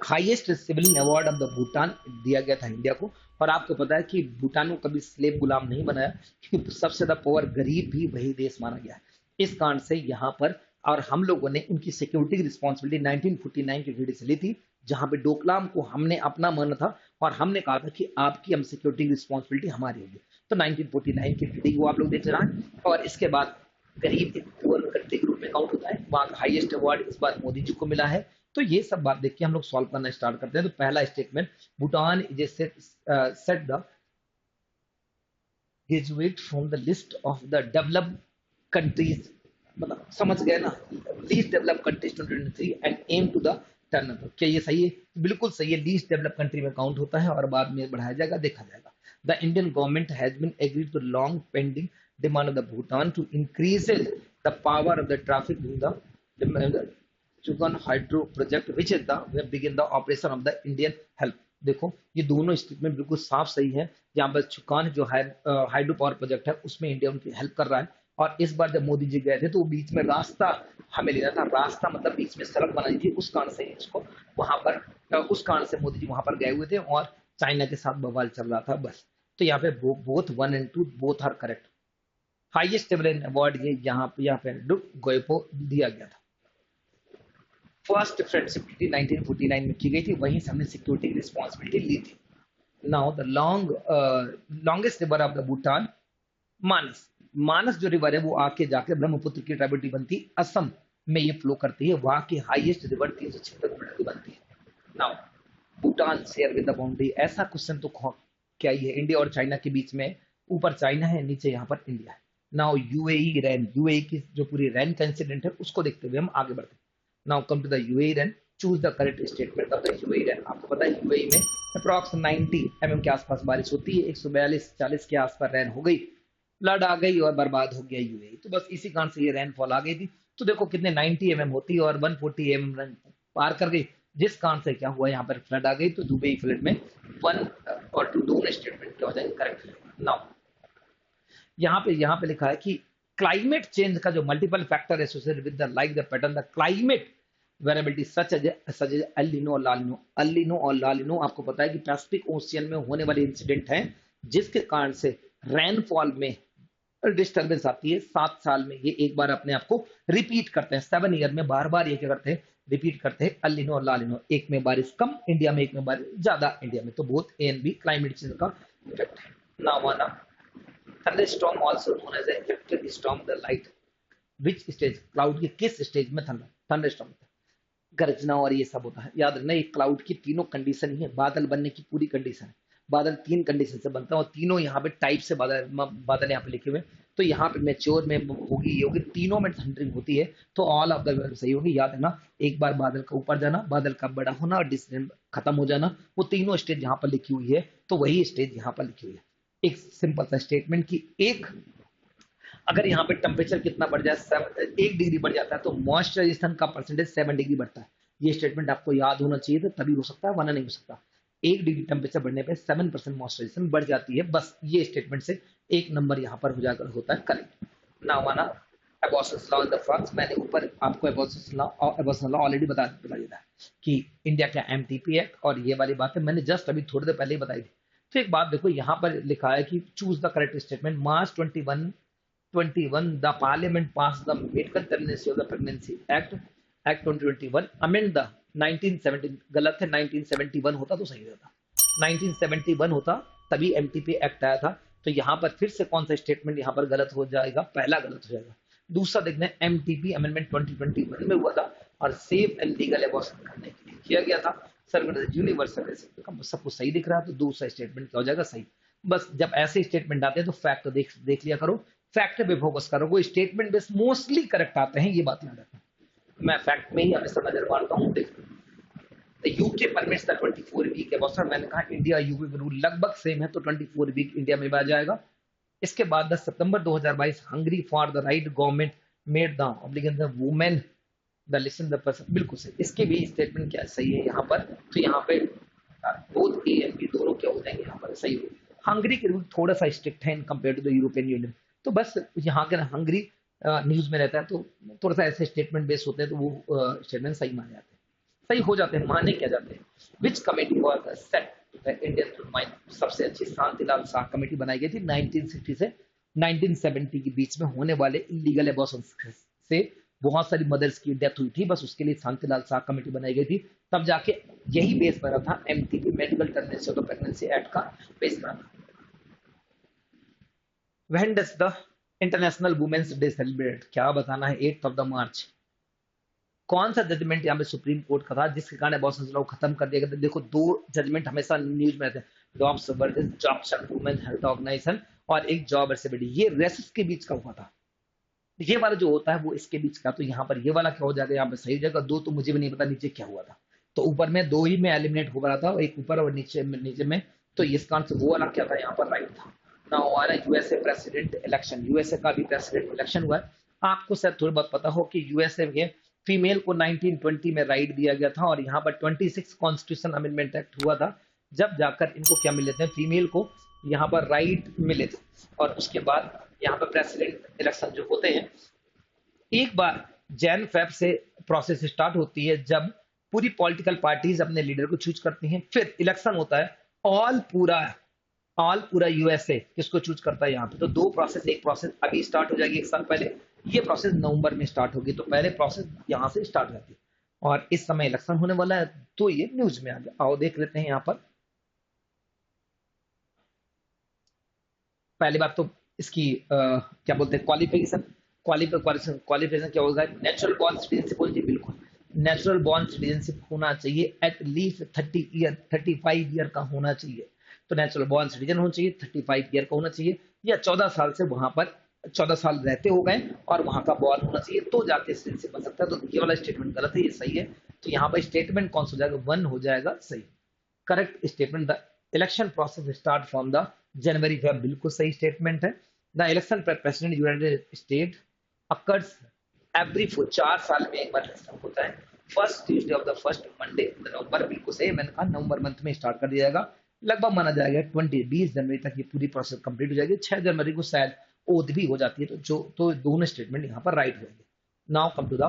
Highest civilian award of the Bhutan दिया गया था इंडिया को। और आपको पता है कि भूटान को कभी स्लेव गुलाम नहीं बनाया, क्योंकि सबसे ज्यादा पावर गरीब भी वही देश माना गया है। इस कारण से यहाँ पर, और हम लोगों ने उनकी सिक्योरिटी की रिस्पॉन्सिबिलिटी 1949 की ट्रीटी से ली थी, जहां पे डोकलाम को हमने अपना माना था, और हमने कहा था कि आपकी हम सिक्योरिटी की रिस्पॉन्सिबिलिटी हमारी होगी। तो 1949 की ट्रीटी वो आप लोग देख रहे हैं। और इसके बाद गरीब एक पुअर कंट्री के रूप में काउंट होता है, वहां का हाईएस्ट अवार्ड इस बार मोदी जी को मिला है। तो ये सब बात देख के हम लोग सॉल्व करना स्टार्ट करते हैं। तो पहला statement, Bhutan is set the graduate from the list of the developed countries, मतलब समझ गए ना, least develop countries 2023 and aim to the turnover. क्या ये सही है? बिल्कुल सही है, लीस्ट डेवलप कंट्री में काउंट होता है, और बाद में बढ़ाया जाएगा, देखा जाएगा। The Indian government has been agreed to long pending demand of the Bhutan to increase the power of the traffic in the Chugan hydro project, which is the begin the operation of the Indian help। देखो ये दोनों स्टेटमेंट बिल्कुल साफ सही है। यहाँ पर चुकान जो हाइड्रो पावर प्रोजेक्ट है उसमें इंडिया उनकी हेल्प कर रहा है। और इस बार जब मोदी जी गए थे तो बीच में रास्ता हमें लेना था, रास्ता मतलब बीच में सड़क बनाई थी, उस कारण से इसको वहां पर, उस कारण से मोदी जी वहां पर गए हुए थे, और चाइना के साथ बवाल चल रहा था बस। तो यहाँ पे both 1 and 2 both are correct. Highest civilian award ये यहाँ पे गोयपो दिया गया था। फर्स्ट फ्रेंडशिप ट्रीटी 1949 में की गई थी, वहीं से हमने सिक्योरिटी की रिस्पॉन्सिबिलिटी ली थी। Now the longest river of the Bhutan, Manas. Manas जो रिवर है वो आके जाके ब्रह्मपुत्र की ट्राइब्यूटरी बनती, असम में ये फ्लो करती है। वहां की हाईएस्ट रिवर 376 किलोमीटर की बनती है। Now Bhutan share with the boundary, ऐसा क्वेश्चन तो क्या ही है, इंडिया और चाइना के बीच में ऊपर चाइना है, नीचे यहाँ पर इंडिया है। नाउ यूएई रैन, यूएई की जो पूरी रैन का इंसिडेंट है उसको देखते हुए हम आगे बढ़ते हैं। Now come to the UAE rain, choose the correct statement of the UAE rain. आपको पता है यूएई में अप्रॉक्स 90 mm के आसपास बारिश होती है, 142-40 के आसपास रैन हो गई, फ्लड आ गई और बर्बाद हो गया यूएई। तो बस इसी कारण से ये रैनफॉल आ गई थी। तो देखो कितने 90 mm होती है और 140 mm पार कर गई, जिस कारण से क्या हुआ, यहाँ पर फ्लड आ गई, तो दुबई फ्लड में 1 और 2 दोनों स्टेटमेंट क्या हो जाएंगे, करेक्ट। नाउ यहाँ पे लिखा है कि क्लाइमेट चेंज का जो multiple factor associated with the like the pattern the climate variability such as El Nino और लालिनो। एल नीनो और लालिनो आपको पता है कि पैसिफिक ओशियन में होने वाले इंसिडेंट हैं, जिसके कारण से रेनफॉल में डिस्टर्बेंस आती है। 7 साल में ये एक बार अपने आप को रिपीट करते हैं, 7 ईयर में बार बार ये क्या करते हैं, रिपीट करते हैं एल नीनो और लालिनो। एक में बारिश कम इंडिया में, एक में बारिश ज्यादा इंडिया में, तो both A and B climate change का इफेक्ट है। नाउ आना thunderstorm also known as electric storm the light which stage, cloud के किस स्टेज में थंडरस्टॉर्म गर्जना और ये सब होता है। याद रखना, एक क्लाउड की तीनों कंडीशन ही है, बादल बनने की पूरी कंडीशन है। बादल 3 कंडीशन से बनता है और तीनों यहाँ पे टाइप से बादल यहाँ पे लिखे हुए। तो यहाँ पे मेच्योर में होगी, ये होगी, तीनों में थंडरिंग होती है, तो ऑल ऑफ द सही होगी। याद रखना, एक बार बादल का ऊपर जाना, बादल का बड़ा होना और डिस्टेंस खत्म हो जाना, वो तीनों स्टेज यहाँ पर लिखी हुई है, तो वही स्टेज यहाँ पर लिखी हुई है। एक सिंपल सा स्टेटमेंट की एक, अगर यहाँ पे टेम्परेचर कितना बढ़ जाए, 1 डिग्री बढ़ जाता है, तो मॉइस्चराइजेशन का परसेंटेज 7 डिग्री बढ़ता है। ये स्टेटमेंट आपको याद होना चाहिए, तो तभी हो सकता है, वरना नहीं हो सकता। 1 डिग्री टेम्परेचर बढ़ने पे 7% मॉइस्चराइजेशन बढ़ जाती है। बस ये स्टेटमेंट से 1 नंबर यहाँ पर हो जाकर होता है करेक्ट। नाउ माना अबॉर्सन्स लॉ इन द फ्रांस, मैंने ऊपर आपको अबॉर्सन्स लॉ ऑलरेडी बता दिया था कि इंडिया का एमटीपी एक्ट और ये वाली बातें मैंने जस्ट अभी थोड़ी देर पहले ही बताई थी। तो एक बात देखो, यहाँ पर लिखा है कि choose the correct statement. March 21 the parliament pass the medical termination of the pregnancy act 2021 amend the 1970, गलत है, 1971 होता तो सही रहता, 1971 होता तभी एमटीपी एक्ट आया था। तो यहाँ पर फिर से कौन सा स्टेटमेंट यहाँ पर गलत हो जाएगा, पहला गलत हो जाएगा। दूसरा देखना है, एमटीपी अमेंडमेंट 2021 में हुआ था और सेफ एंड लीगल एबॉर्शन करने के लिए किया गया था, यूनिवर्सल। सब कुछ सही दिख रहा है, तो दूसरा स्टेटमेंट क्या हो जाएगा, सही। बस जब ऐसे स्टेटमेंट आते हैं तो फैक्ट देख लिया करो, फैक्ट पे फोकस करो, वो स्टेटमेंट बेस मोस्टली करेक्ट आते हैं, ये बात याद रखना। मैं फैक्ट में ही हमेशा नजर मारता हूँ। UK permits the 24 week abortion, मैंने कहा इंडिया यूके का रूल लगभग सेम है, तो 24 वीक इंडिया में आ जाएगा। इसके बाद 10 सितंबर 2022 Hungary for the right government made the obligation women the listen the person, बिल्कुल सही। इसके भी स्टेटमेंट क्या सही है यहाँ पर, तो यहाँ पे बोथ ए एंड बी दोनों क्या हो जाएंगे यहाँ पर सही हो। हंगरी के रूल थोड़ा सा स्ट्रिक्ट है in compare to the European Union, तो बस यहाँ के हंगरी न्यूज में रहता है, तो थोड़ा सा ऐसे स्टेटमेंट बेस होते हैं, तो वो स्टेटमेंट सही माने जाते हैं, सही हो जाते हैं, माने क्या जाते हैं। विच committee was set the Indian mind, सबसे अच्छी शांतिलाल शाह कमेटी बनाई गई थी 1960 से 1970 के बीच में होने वाले इलीगल एबॉर्शन से बहुत सारी मदर्स की डेथ हुई थी, बस उसके लिए शांतिलाल शाह कमेटी बनाई गई थी, तब जाके यही बेस बना था MTP medical termination of pregnancy act का बेस बना था। When does the international women's day celebrate, क्या बताना है, 8 मार्च। कौन सा जजमेंट यहाँ पे सुप्रीम कोर्ट का था जिसके कारण एबॉर्शन लॉ खत्म कर दिया गया? देखो, 2 जजमेंट हमेशा न्यूज में रहते हैं, जॉब्स वुमेन हेल्थ ऑर्गेनाइजेशन और एक जॉब एसेबिलिटी, ये रेसिस के बीच का हुआ था। ये वाला जो होता है वो इसके बीच का, तो यहाँ पर ये वाला क्या हो जाएगा, यहाँ पे सही हो जाएगा। 2 तो मुझे भी नहीं पता नीचे क्या हुआ था, तो ऊपर में 2 ही में एलिमिनेट हो रहा था, एक ऊपर और नीचे में, तो इस कारण से वो वाला क्या था यहाँ पर राइट था। ना हमारा यूएसए प्रेसिडेंट इलेक्शन, यूएसए का भी प्रेसिडेंट इलेक्शन हुआ है। आपको शायद थोड़ी बहुत पता हो कि यूएसए में फीमेल को 1920 में राइट दिया गया था और यहाँ पर 26 कॉन्स्टिट्यूशन अमेंडमेंट एक्ट हुआ था, जब जाकर इनको क्या मिले थे, फीमेल को यहाँ पर राइट मिले थे। और उसके बाद यहाँ पर प्रेसिडेंट इलेक्शन जो होते हैं, एक बार जैन-फेब से प्रोसेस स्टार्ट होती है, जब पूरी पॉलिटिकल पार्टीज अपने लीडर को चूज करती हैं, फिर इलेक्शन होता है, ऑल पूरा यूएसए किसको चूज करता है यहाँ पे। तो 2 प्रोसेस, एक प्रोसेस अभी स्टार्ट हो जाएगी 1 साल पहले, ये प्रोसेस नवंबर में स्टार्ट होगी, तो पहले प्रोसेस यहाँ से स्टार्ट होती है और इस समय इलेक्शन होने वाला है, तो ये न्यूज में आ गया। आओ देख लेते हैं यहाँ पर। पहली बात तो इसकी क्या बोलते हैं, क्वालिफिकेशन क्या होगा, नेचुरल बॉर्न सिटीजनशिप होनी चाहिए, बिल्कुल नेचुरल बॉर्न सिटीजनशिप होना चाहिए, एट लीस्ट 35 ईयर का होना चाहिए। तो नेचुरल बॉर्न सिटीजन होना चाहिए, 35 ईयर का होना चाहिए, या 14 साल से वहां पर 14 साल रहते हो गए और वहां का बॉर्न होना चाहिए, तो जाके सिटीजनशिप बन सकता है। तो ये वाला स्टेटमेंट गलत है, ये सही है। तो यहाँ पर स्टेटमेंट कौन सा हो जाएगा, 1 हो जाएगा सही। Correct statement, the election process start from the January, बिल्कुल सही स्टेटमेंट है। The election president united state occurs every 4 साल में एक बार इलेक्शन होता है। First Tuesday of the first Monday November, बिल्कुल सही, मैंने कहा नवंबर मंथ में स्टार्ट कर दिया जाएगा। लगभग माना जाएगा 20 जनवरी तक ये पूरी प्रोसेस कंप्लीट हो जाएगी। 6 जनवरी को शायद ओथ भी हो जाती है, तो दोनों स्टेटमेंट यहाँ पर राइट होंगे। Now come to the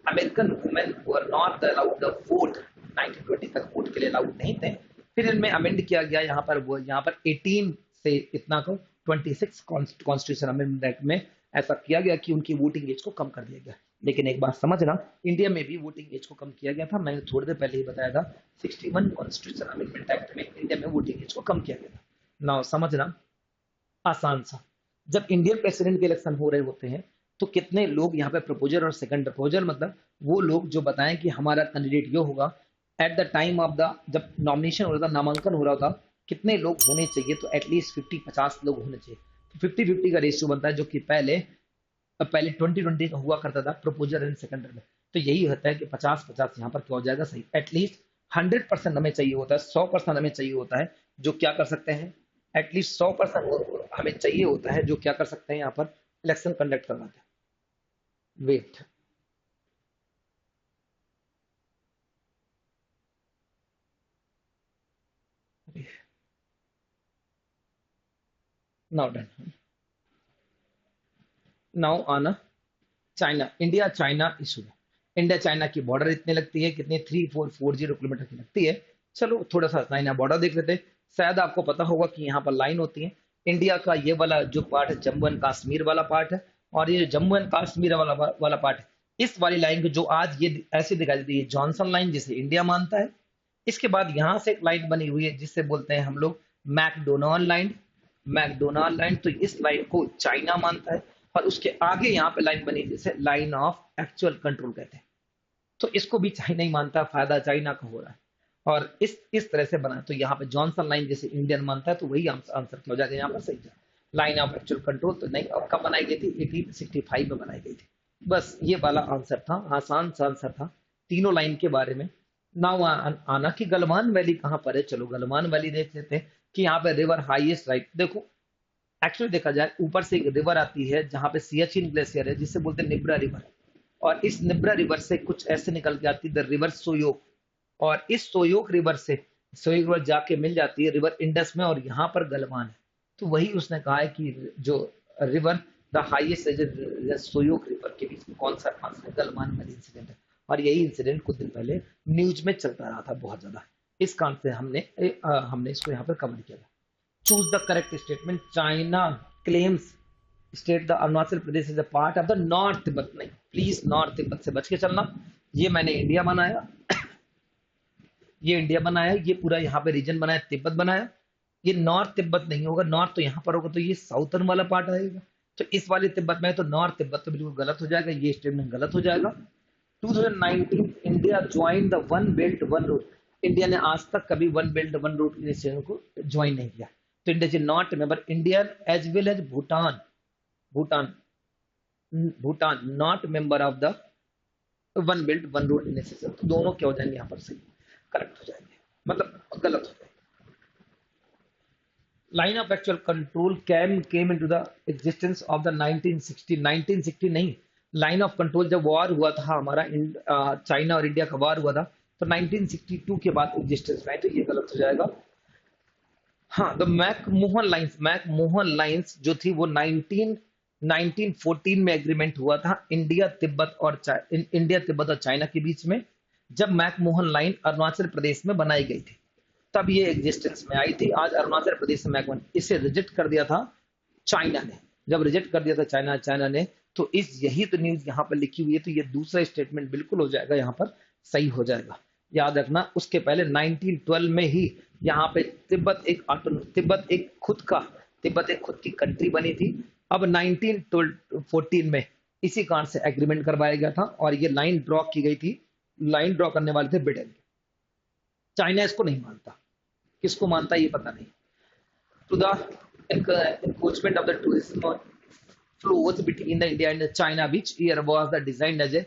American women were not allowed the vote, 1920 तक वोट के लिए अलाउड नहीं थे। फिर इनमें अमेंड किया गया यहाँ पर, वो यहाँ पर 18 से इतना को 26 कॉन्स्टिट्यूशन अमेंडमेंट एक्ट में ऐसा किया गया कि उनकी वोटिंग एज को कम कर दिया गया। लेकिन एक बात समझना, इंडिया में भी वोटिंग एज को कम किया गया था, मैंने थोड़ी देर पहले ही बताया था। 61 कॉन्स्टिट्यूशन अमेंडमेंट एक्ट में इंडिया में वोटिंग एज को कम किया गया था। नाउ समझना आसान सा, जब इंडियन प्रेसिडेंट के इलेक्शन हो रहे होते हैं तो कितने लोग यहाँ पे प्रपोजर और सेकंड प्रपोजर, मतलब वो लोग जो बताएं कि हमारा कैंडिडेट ये होगा, at the time of the जब नॉमिनेशन हो रहा था, नामांकन हो रहा था, कितने लोग होने चाहिए, तो एटलीस्ट 50-50 लोग होने चाहिए। तो 50-50 का रेशियो बनता है, जो कि पहले 2020 का हुआ करता था प्रपोजर एंड सेकंडर में। तो यही होता है कि 50-50 यहाँ पर क्या हो जाएगा सही। एटलीस्ट 100% हमें चाहिए होता है, 100% हमें चाहिए होता है, जो क्या कर सकते हैं, एटलीस्ट 100% हमें चाहिए होता है, जो क्या कर सकते हैं यहाँ पर इलेक्शन कंडक्ट करवाते हैं। Wait, now done. नाउ आना China, India China issue. India China की बॉर्डर इतने लगती है, कितनी 3440 किलोमीटर की लगती है। चलो थोड़ा सा चाइना बॉर्डर देख लेते हैं। शायद आपको पता होगा कि यहाँ पर लाइन होती है। इंडिया का ये वाला जो पार्ट है जम्मू एंड कश्मीर वाला पार्ट है, और ये जो जम्मू एंड कश्मीर वाला पार्ट है, इस वाली लाइन को जो आज ये ऐसे दिखाई देती है जॉनसन लाइन, जिसे इंडिया मानता है। इसके बाद यहाँ से एक लाइन बनी हुई है जिससे बोलते हैं हम लोग मैकडोनाल्ड लाइन। मैकडोनाल्ड लाइन, तो इस लाइन को चाइना मानता है। और उसके आगे यहाँ पे लाइन बनी जिसे लाइन ऑफ एक्चुअल कंट्रोल कहते हैं, तो इसको भी चाइना ही मानता है, फायदा चाइना का हो रहा है। और इस तरह से बना है। तो यहाँ पे जॉनसन लाइन जैसे इंडियन मानता है, तो वही आंसर क्या हो जाएगा यहाँ पर सही। लाइन ऑफ एक्चुअल कंट्रोल तो नहीं, अब कब बनाई गई थी, 1865 में बनाई गई थी। बस ये वाला आंसर था, आसान सा आंसर था तीनों लाइन के बारे में। नाउ आना कि गलवान वैली कहाँ पर है। चलो गलवान वैली देख लेते हैं कि यहाँ पे रिवर हाईएस्ट राइट। देखो एक्चुअली देखा जाए, ऊपर से एक रिवर आती है जहां पे सियाचिन ग्लेशियर है, जिसे बोलते हैं निब्रा रिवर। और इस निब्रा रिवर से कुछ ऐसे निकल के आती है द रिवर सोयोक, और इस सोयोक रिवर से सोयोक रिवर जाके मिल जाती है रिवर इंडस में, और यहाँ पर गलवान है। तो वही उसने कहा है कि जो रिवर द हाईएस्ट सोयोक रिवर के बीच में कौन सा आंसर, गलवान में इंसिडेंट है। और यही इंसिडेंट कुछ दिन पहले न्यूज में चलता रहा था बहुत ज्यादा। इस कारण से हमने इसको यहाँ पर कवर किया। Choose the correct statement. China claims state the Arunachal Pradesh is a part of the North Tibet। नहीं, प्लीज नॉर्थ तिब्बत से बच के चलना। ये मैंने इंडिया बनाया, ये इंडिया बनाया, ये पूरा यहाँ पे रीजन बनाया, तिब्बत बनाया। ये नॉर्थ तिब्बत नहीं होगा, नॉर्थ तो यहाँ पर होगा, तो ये साउथर्न वाला पार्ट आएगा। तो इस वाले तिब्बत में तो नॉर्थ तिब्बत तो बिल्कुल गलत हो जाएगा, ये स्टेटमेंट गलत हो जाएगा। 2019 India join the one belt one road. India ने आज तक कभी one belt one road initiative को ज्वाइन नहीं किया। तो India is not member, India as well as Bhutan, Bhutan not member of the one belt one road initiative. तो दोनों क्या हो जाएंगे यहाँ पर सही, करेक्ट हो जाएंगे, मतलब गलत हो जाएंगे। Line of actual control came into the existence of the 1960 नहीं, लाइन ऑफ कंट्रोल जब वॉर हुआ था हमारा चाइना और इंडिया का वॉर हुआ था, तो 1962 के बाद एग्जिस्टेंस में आए, तो ये गलत हो जाएगा। हाँ, द मैकमोहन लाइंस जो थी वो 1914 में एग्रीमेंट हुआ था इंडिया तिब्बत और चाइना के बीच में, जब मैकमोहन लाइन अरुणाचल प्रदेश में बनाई गई थी, तब ये एग्जिस्टेंस में आई थी। आज अरुणाचल प्रदेश में मैकमोहन, इसे रिजेक्ट कर दिया था चाइना ने। जब रिजेक्ट कर दिया था चाइना ने, तो यही तो न्यूज यहाँ पर लिखी हुई है, तो ये दूसरा स्टेटमेंट बिल्कुल हो जाएगा, यहाँ पर सही हो जाएगा। याद रखना, उसके पहले 1912 में ही यहाँ पे तिब्बत एक खुद की कंट्री बनी थी। अब 1914 में इसी कारण से एग्रीमेंट करवाया गया था, और ये लाइन ड्रॉ की गई थी। लाइन ड्रॉ करने वाले थे ब्रिटेन। चाइना इसको नहीं मानता, किसको मानता है ये पता नहीं। To the encroachment of the tourism flows between the India and China, which year was the designed as a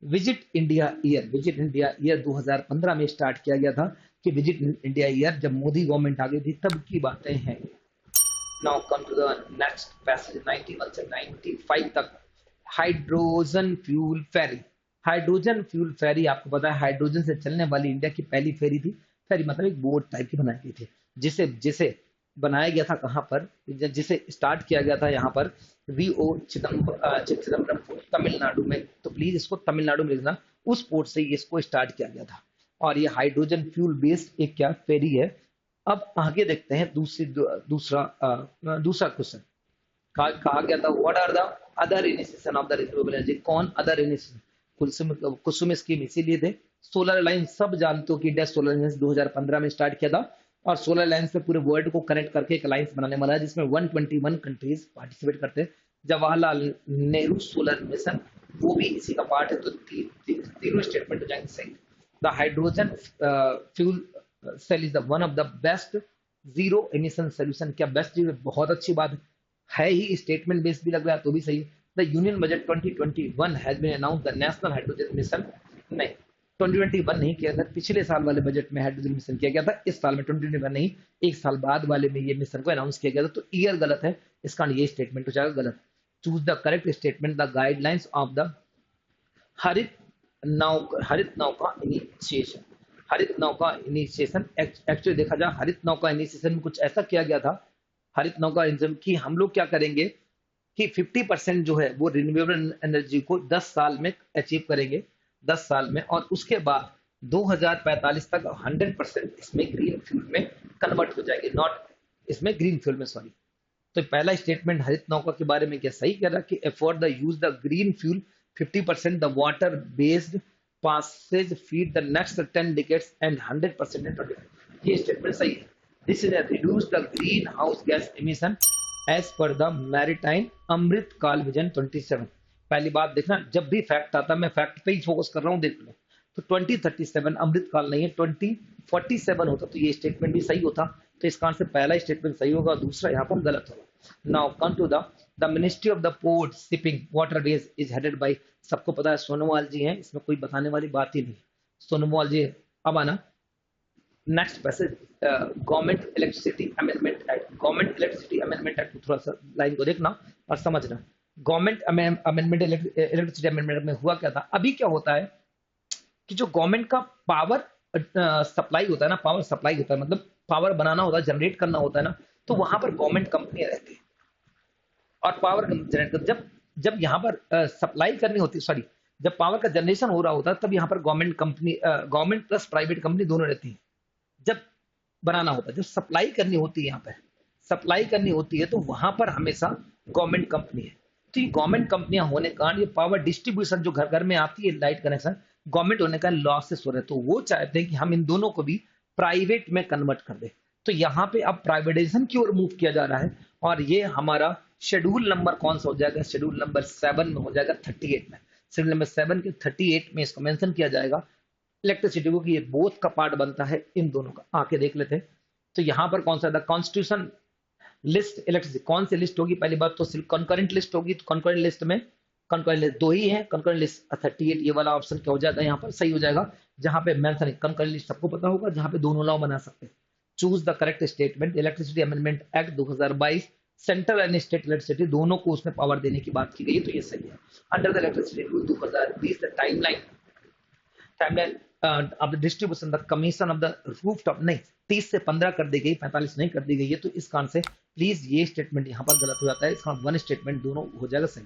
visit India year. Visit India year 2015 में स्टार्ट किया गया था कि विजिट इंडिया ईयर जब मोदी गवर्नमेंट आ गई थी तब की बातें हैं। Now come to the next passage 91 से 95 तक। Hydrogen fuel ferry, hydrogen fuel ferry, आपको पता है हाइड्रोजन से चलने वाली इंडिया की पहली फेरी थी। फेरी मतलब एक बोट टाइप की बनाई गई थी, जिसे जिसे बनाया गया था कहाँ पर, जिसे स्टार्ट किया गया था यहाँ पर वीओ चिदम्बरम तमिलनाडु में। तो प्लीज इसको तमिलनाडु में लिखना, उस पोर्ट से इसको स्टार्ट किया गया था। और ये हाइड्रोजन फ्यूल बेस्ड एक क्या फेरी है। अब आगे देखते हैं दूसरा क्वेश्चन। कहा गया था what are the other initiation of the renewable energy, कौन अदर इनिशिएशन, कुसुम स्कीम इसीलिए थे। सोलर अलायंस, सब जानते हो कि इंडिया सोलर अलायंस 2015 में स्टार्ट किया था, और सोलर अलायंस में पूरे वर्ल्ड को कनेक्ट करके एक अलायंस बनाने वाला है जिसमें 121 कंट्रीज पार्टिसिपेट करते हैं। जवाहरलाल नेहरू सोलर मिशन वो भी इसी का पार्ट है। तो तीनों स्टेटमेंट हो जाएंगे सही। The hydrogen fuel cell is the one of the best zero emission solution. क्या बेस्ट, बहुत अच्छी बात है ही, स्टेटमेंट बेस्ड भी लग रहा है तो भी सही है। The union budget 2021 has been announce the national hydrogen mission, नहीं 2021 नहीं किया था, पिछले साल वाले बजट में हाइड्रोजन मिशन किया गया था, इस साल में 2021 नहीं, एक साल बाद वाले में ये मिशन को अनाउंस किया गया था। तो ईयर गलत है, इसका ये स्टेटमेंट हो जाएगा गलत। Choose the correct statement, the guidelines of the हरित नौका इनिशिएशन। हरित नौका इनिशिएशन एक्चुअली देखा जाए, हरित नौका इनिशिएशन में कुछ ऐसा किया गया था हरित नौका इंजन की, हम लोग क्या करेंगे कि 50% जो है वो रिन्यूएबल एनर्जी को 10 साल में अचीव करेंगे, 10 साल में, और उसके बाद 2045 तक 100% इसमें ग्रीन फ्यूल में कन्वर्ट हो जाएगी, नॉट इसमें ग्रीन फ्यूल में, सॉरी। तो पहला स्टेटमेंट हरित नौका के बारे में क्या सही कह रहा है कि afford the use the green fuel 50% the water based passes feed the next 10 decades and 100% in 20, ये स्टेटमेंट सही है। This is a reduce the greenhouse gas emission as per the maritime अमृत काल विजन 27। पहली बात देखना, जब भी फैक्ट आता मैं फैक्ट पे ही फोकस कर रहा हूँ, देख लो। तो 2037 अमृत काल नहीं है, 2047 होता तो ये स्टेटमेंट भी सही होता। तो इस कारण से पहला स्टेटमेंट सही होगा, दूसरा यहाँ पर गलत होगा। Now come to the ministry of the port shipping waterways is headed by, सबको पता है सोनोवाल जी हैं, इसमें कोई बताने वाली बात ही नहीं, सोनोवाल जी। अब आना next passage, government electricity amendment act. Government electricity amendment act, थोड़ा सा लाइन को देखना और समझना। गवर्नमेंट अमेंडमेंट इलेक्ट्रिसिटी अमेंडमेंट में हुआ क्या था, अभी क्या होता है कि जो गवर्नमेंट का पावर सप्लाई होता है ना, पावर सप्लाई होता है मतलब पावर बनाना होता है, जनरेट करना होता है ना, तो वहां पर गवर्नमेंट कंपनियां रहती है और पावर जनरेट कर, जब जब यहाँ पर सप्लाई करनी होती है, सॉरी, जब पावर का जनरेशन हो रहा होता है तब यहाँ पर गवर्नमेंट प्लस प्राइवेट कंपनी दोनों रहती है। जब बनाना होता है, जब सप्लाई करनी होती है, यहाँ पे सप्लाई करनी होती है तो वहां पर हमेशा गवर्नमेंट कंपनी है। तो ये गवर्नमेंट कंपनियां होने के कारण ये पावर डिस्ट्रीब्यूशन जो घर घर में आती है, लाइट कनेक्शन गवर्नमेंट होने का लॉसेस हो रहे हैं, तो वो चाहते हैं कि हम इन दोनों को भी प्राइवेट में कन्वर्ट कर दे। तो यहाँ पे अब प्राइवेटाइजेशन की ओर मूव किया जा रहा है, और ये हमारा शेड्यूल नंबर कौन सा हो जाएगा, शेड्यूल नंबर 7 में हो जाएगा, 38 में, शेड्यूल नंबर 7 के 38 में इसको मेंशन किया जाएगा इलेक्ट्रिसिटी को, कि ये बोथ का पार्ट बनता है इन दोनों का। आके देख लेते हैं। तो यहाँ पर कौन सा द कॉन्स्टिट्यूशन लिस्ट इलेक्ट्रिसिटी, कौन सी लिस्ट होगी, पहली बात तो कंकरेंट लिस्ट होगी। तो कंकरेंट लिस्ट में कंकरेंट लिस्ट दो ही है, कंकरेंट लिस्ट 38, ये वाला ऑप्शन क्या हो जाएगा यहाँ पर सही हो जाएगा, जहां पे मेंशन कंकरेंट लिस्ट सबको पता होगा, जहां पे दोनों लॉ बना सकते हैं। Choose the correct statement, electricity amendment act 2022 central and state electricity दोनों को उसमें पावर देने की बात की गई है, तो ये सही है। Under the electricity rule 2020 the timeline of the distribution the commission of the rooftop, नहीं 30 से 15 कर दी गई, 45 नहीं कर दी गई है, तो इस कारण से प्लीज ये स्टेटमेंट यहाँ पर गलत हो जाता है, इसका वन स्टेटमेंट दोनों हो जाएगा सही।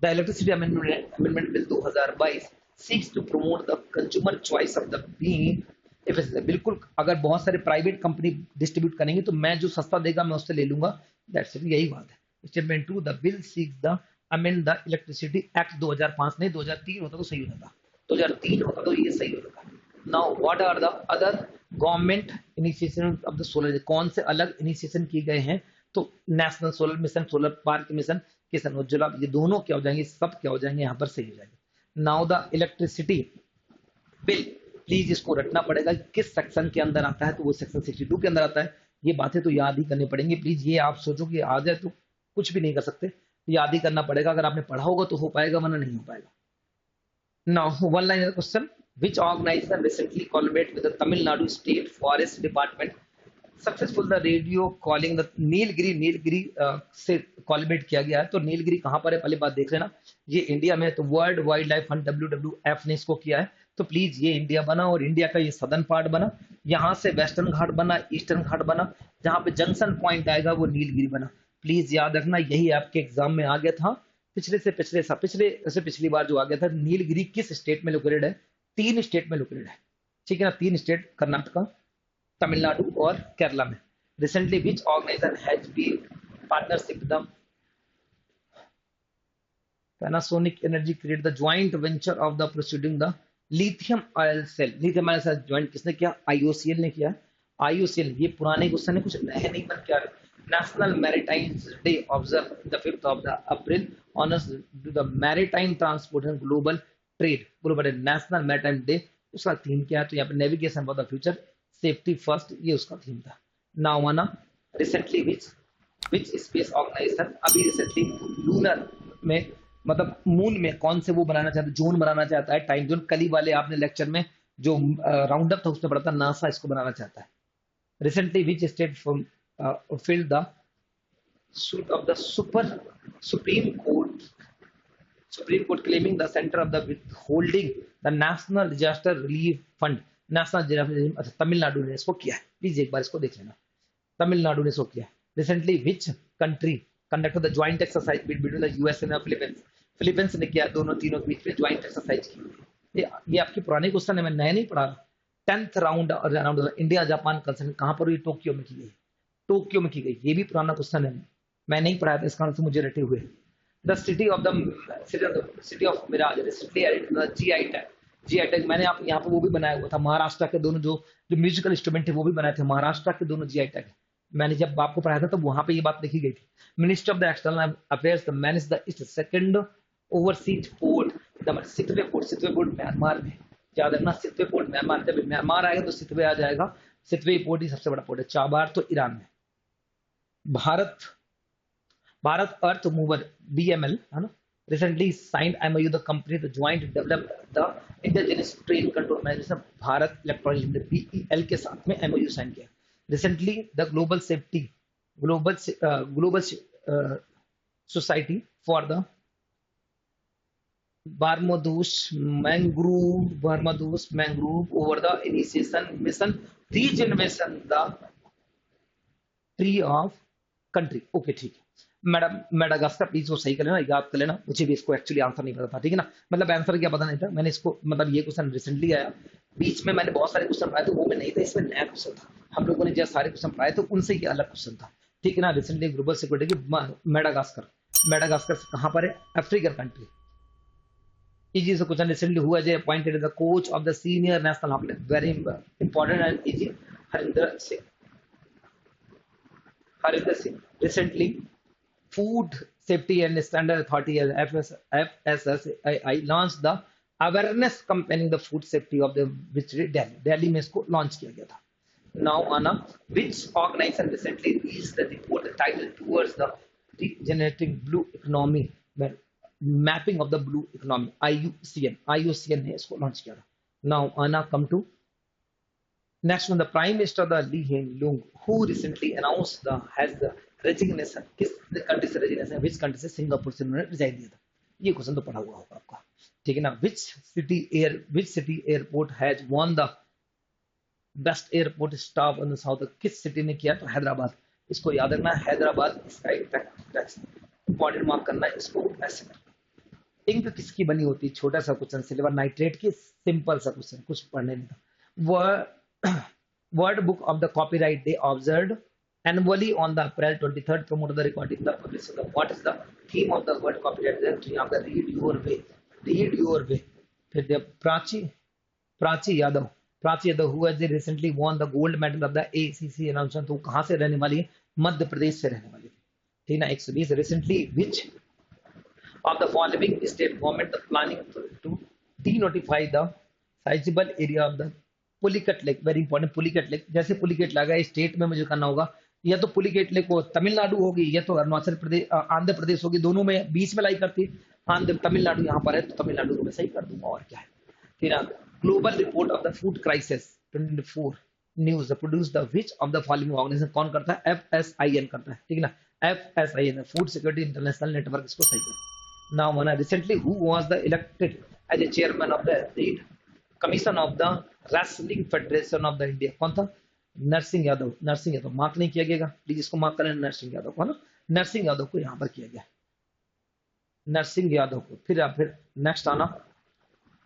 The electricity amendment bill 2022 seeks to promote the consumer choice of the being efficient, बिल्कुल अगर बहुत सारे प्राइवेट कंपनी डिस्ट्रीब्यूट करेंगे तो मैं जो सस्ता देगा मैं उससे ले लूंगा, दैट्स इट, यही बात है। Statement 2 the bill seeks the amend the electricity act 2005, नहीं 2003 होता तो सही हो जाता, 2003 होता तो ये सही हो जाता। Now what are the other government initiation of the solar, कौन से अलग इनिशिएशन किए गए हैं, तो national solar mission, solar park mission, Kisan Ujjwala, ये दोनों क्या हो जाएंगे, सब क्या हो जाएंगे यहाँ पर सही हो जाएंगे। Now the electricity bill, please इसको रटना पड़ेगा किस सेक्शन के अंदर आता है, तो वो सेक्शन 62 के अंदर आता है। ये बातें तो याद ही करनी पड़ेंगी, प्लीज ये आप सोचो कि आ जाए तो कुछ भी नहीं कर सकते, याद ही करना पड़ेगा, अगर आपने पढ़ा होगा तो हो पाएगा वरना नहीं हो पाएगा। Now one line question, which organization recently collaborated with the Tamil Nadu State Forest Department successful the radio calling the Nilgiri से कॉलिब्रेट किया गया है। तो नीलगिरी कहाँ पर है, पहले बात देख लेना। ये इंडिया में है, तो world wild life fund WWF ने इसको किया है। तो प्लीज ये इंडिया बना, और इंडिया का ये सदर्न पार्ट बना, यहाँ से वेस्टर्न घाट बना, ईस्टर्न घाट बना, जहाँ पे जंक्शन पॉइंट आएगा वो नीलगिरी बना। प्लीज याद रखना, यही आपके एग्जाम में आ गया था पिछली बार जो आ गया था। नीलगिरी किस स्टेट में लोकेटेड है? 3 स्टेट में लोकेटेड है, ठीक है ना। 3 स्टेट, कर्नाटका, तमिलनाडु और केरला में। Recently which organisation has been partnership the Panasonic Energy create the joint venture of the proceeding the lithium oil cell। lithium oil cell joint किसने किया? IOCL ने किया। IOCL, ये पुराने क्वेश्चन है, कुछ नए नहीं बन के आ रहे। National maritime day observe the 5th of the April honours the maritime transport and global trade. National maritime day, उसका थीम क्या है? तो यहाँ पे navigation for the future, safety first, ये उसका थीम था। नाउ आना, रिसेंटली विच स्पेस ऑर्गेनाइजेशन अभी रिसेंटली लूनर में, मतलब मून में कौन से वो बनाना चाहता है, जोन बनाना चाहता है, टाइम जोन। कल ही वाले आपने लेक्चर में जो राउंड अप था उसमें पढ़ा था, नासा इसको बनाना चाहता है। Recently which state filled the suit of the Supreme Court claiming the center of the withholding the National Disaster Relief Fund। National disaster, अच्छा तमिलनाडु ने इसको किया है। प्लीज एक बार इसको देख लेना, तमिलनाडु ने इसको किया है। Recently which country conducted the joint exercise between the US and Philippines. Philippines ने किया, दोनों तीनों के बीच में ज्वाइंट एक्सरसाइज की। ये आपके पुराने क्वेश्चन है, मैं नया नहीं पढ़ा। 10th round around India Japan concern कहां पर हुई? टोक्यो में की गई। टोक्यो में की गई, ये भी पुराना क्वेश्चन है, मैं नहीं पढ़ाया था, इसका आंसर मुझे रटे हुए। The city of Miraj recently added the GI tag. मैंने आप यहाँ पे वो भी बनाया हुआ था, महाराष्ट्र के दोनों जो म्यूजिकल इंस्ट्रूमेंट थे वो भी बनाए थे, महाराष्ट्र के दोनों GI टैग। मैंने जब आपको पढ़ाया था तो वहां पे ये बात लिखी गई थी। Minister of the external affairs manage the second overseas port, Sittwe port Myanmar में। याद रखना, सितवे पोर्ट म्यांमार, जब म्यांमार आएगा तो सितवे आ जाएगा। सितवे पोर्ट ही सबसे बड़ा पोर्ट है। चाबार तो ईरान में। भारत अर्थ मूवर BML है ना, recently signed MOU the company the joint develop the indigenous train control management. Bharat electronic limited BEL के साथ में MOU साइन किया। Recently the global society for the Barbados mangrove over the initiation mission regeneration the tree of country. Okay ठीक है। मेडागास्कर, प्लीज वो सही कर लेना, याद कर लेना। मुझे भी इसको एक्चुअली आंसर नहीं पता था, ठीक है ना, मतलब आंसर क्या पता नहीं था। मैंने इसको, मतलब ये क्वेश्चन रिसेंटली आया, बीच में मैंने बहुत सारे क्वेश्चन पढ़ाए थे, वो में नहीं था, इसमें नया क्वेश्चन था। हम लोगों ने जैसे सारे क्वेश्चन पढ़ाए थे उनसे ये अलग क्वेश्चन था, ठीक है ना। रिसेंटली ग्लोबल सिक्योरिटी की मेडागास्कर से कहां पर है? African country. इजी से क्वेश्चन रिसेंटली हुआ जो appointed the coach of the senior national hockey, very important and easy, Harinder Singh. Recently food safety and standard authority FSSAI launch the awareness campaigning the food safety of the Delhi में इसको लॉन्च किया गया था। नाउ आना, which organisation recently released the report title towards the रिजेनरेटिंग blue economy, mapping of the blue economy. IUCN ने इसको लॉन्च किया था। नाउ आना, come to next one, the prime minister the Lee Hsien Loong who recently announced the has the resignation. किस कंट्री से रेजिग्नेशन? विच कंट्री से? सिंगापुर से उन्होंने रिजाइन दिया था। ये क्वेश्चन तो पढ़ा हुआ होगा आपका, ठीक है ना। Which city airport has won the best airport staff in the south. किस सिटी ने किया? तो हैदराबाद। इसको याद रखना, हैदराबाद। इसका इंपॉर्टेंट मार्क करना है इसको ऐसे। इंक किसकी बनी होती? छोटा सा क्वेश्चन, सिल्वर नाइट्रेट की। सिंपल सा क्वेश्चन, कुछ पढ़ने नहीं था। Word book of the copyright day observed annually on the April 23rd promote the recording the publishing of what is the theme of the world copyright day? तो यहाँ पर read your way। फिर Prachi Yadav who has recently won the gold medal of the ACC announcement। तो कहाँ से रहने वाली है? मध्य प्रदेश से रहने वाली है, ठीक ना। 120। Recently which of the following state government the planning to denotify the sizable area of the Pulicat lake? Very important, Pulicat lake. जैसे पुलिकट लगा स्टेट में मुझे करना होगा, या तो पुलिकट लेक को तमिलनाडु होगी या तो अरुणाचल प्रदेश आंध्र प्रदेश होगी, दोनों में बीच में लाई करती है। तमिलनाडु यहाँ पर है तो तमिलनाडु को मैं सही कर दूंगा, और क्या है। फिर global report of the food crisis 2024 news produce the which of the following organisation, कौन करता है? FSIN करता है, ठीक है ना, FSIN, food security international network, इसको सही कर। Now one, recently who was the elected as a chairman of the commission of the wrestling federation of the India, कौन था? नरसिंह यादव। नरसिंह यादव मार्क नहीं किया गया, प्लीज इसको मार्क करें, नरसिंह यादव को, है ना, नरसिंह यादव को यहाँ पर किया गया, नरसिंह यादव को। फिर नेक्स्ट आना,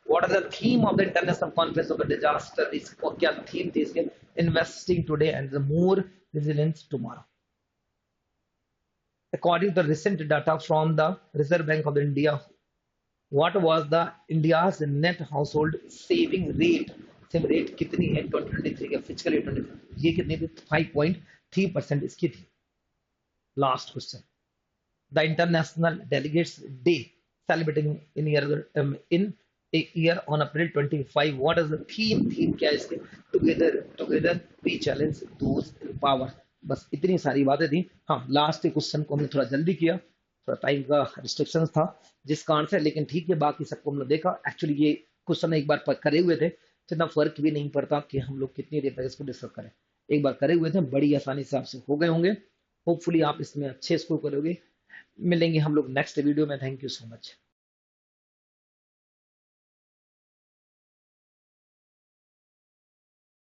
what are the theme of the international conference of the disaster risk, क्या थीम थी इसके? Investing today and the more resilience tomorrow. According to the recent data from the reserve bank of India, what was the India's net household saving rate? Same rate कितनी है 2023 के फिजिकल ईयर 23? ये कितनी थी? 5.3% इसकी थी। Last question, the international delegates day celebrating in a year on April 25, what is the theme? Theme क्या है इसके? Together we challenge those in power. बस इतनी सारी बातें थी। हाँ, लास्ट क्वेश्चन को हमने थोड़ा जल्दी किया, थोड़ा टाइम का रिस्ट्रिक्शन था जिस कारण से, लेकिन ठीक है, बाकी सबको हम लोग देखा। एक्चुअली ये क्वेश्चन एक बार करे हुए थे, इतना फर्क भी नहीं पड़ता कि हम लोग कितनी देर तक इसको डिस्कस करें, एक बार करे हुए थे, बड़ी आसानी से आपसे हो गए होंगे। होपफुली आप इसमें अच्छे स्कोर करोगे। मिलेंगे हम लोग नेक्स्ट वीडियो में। Thank you so much.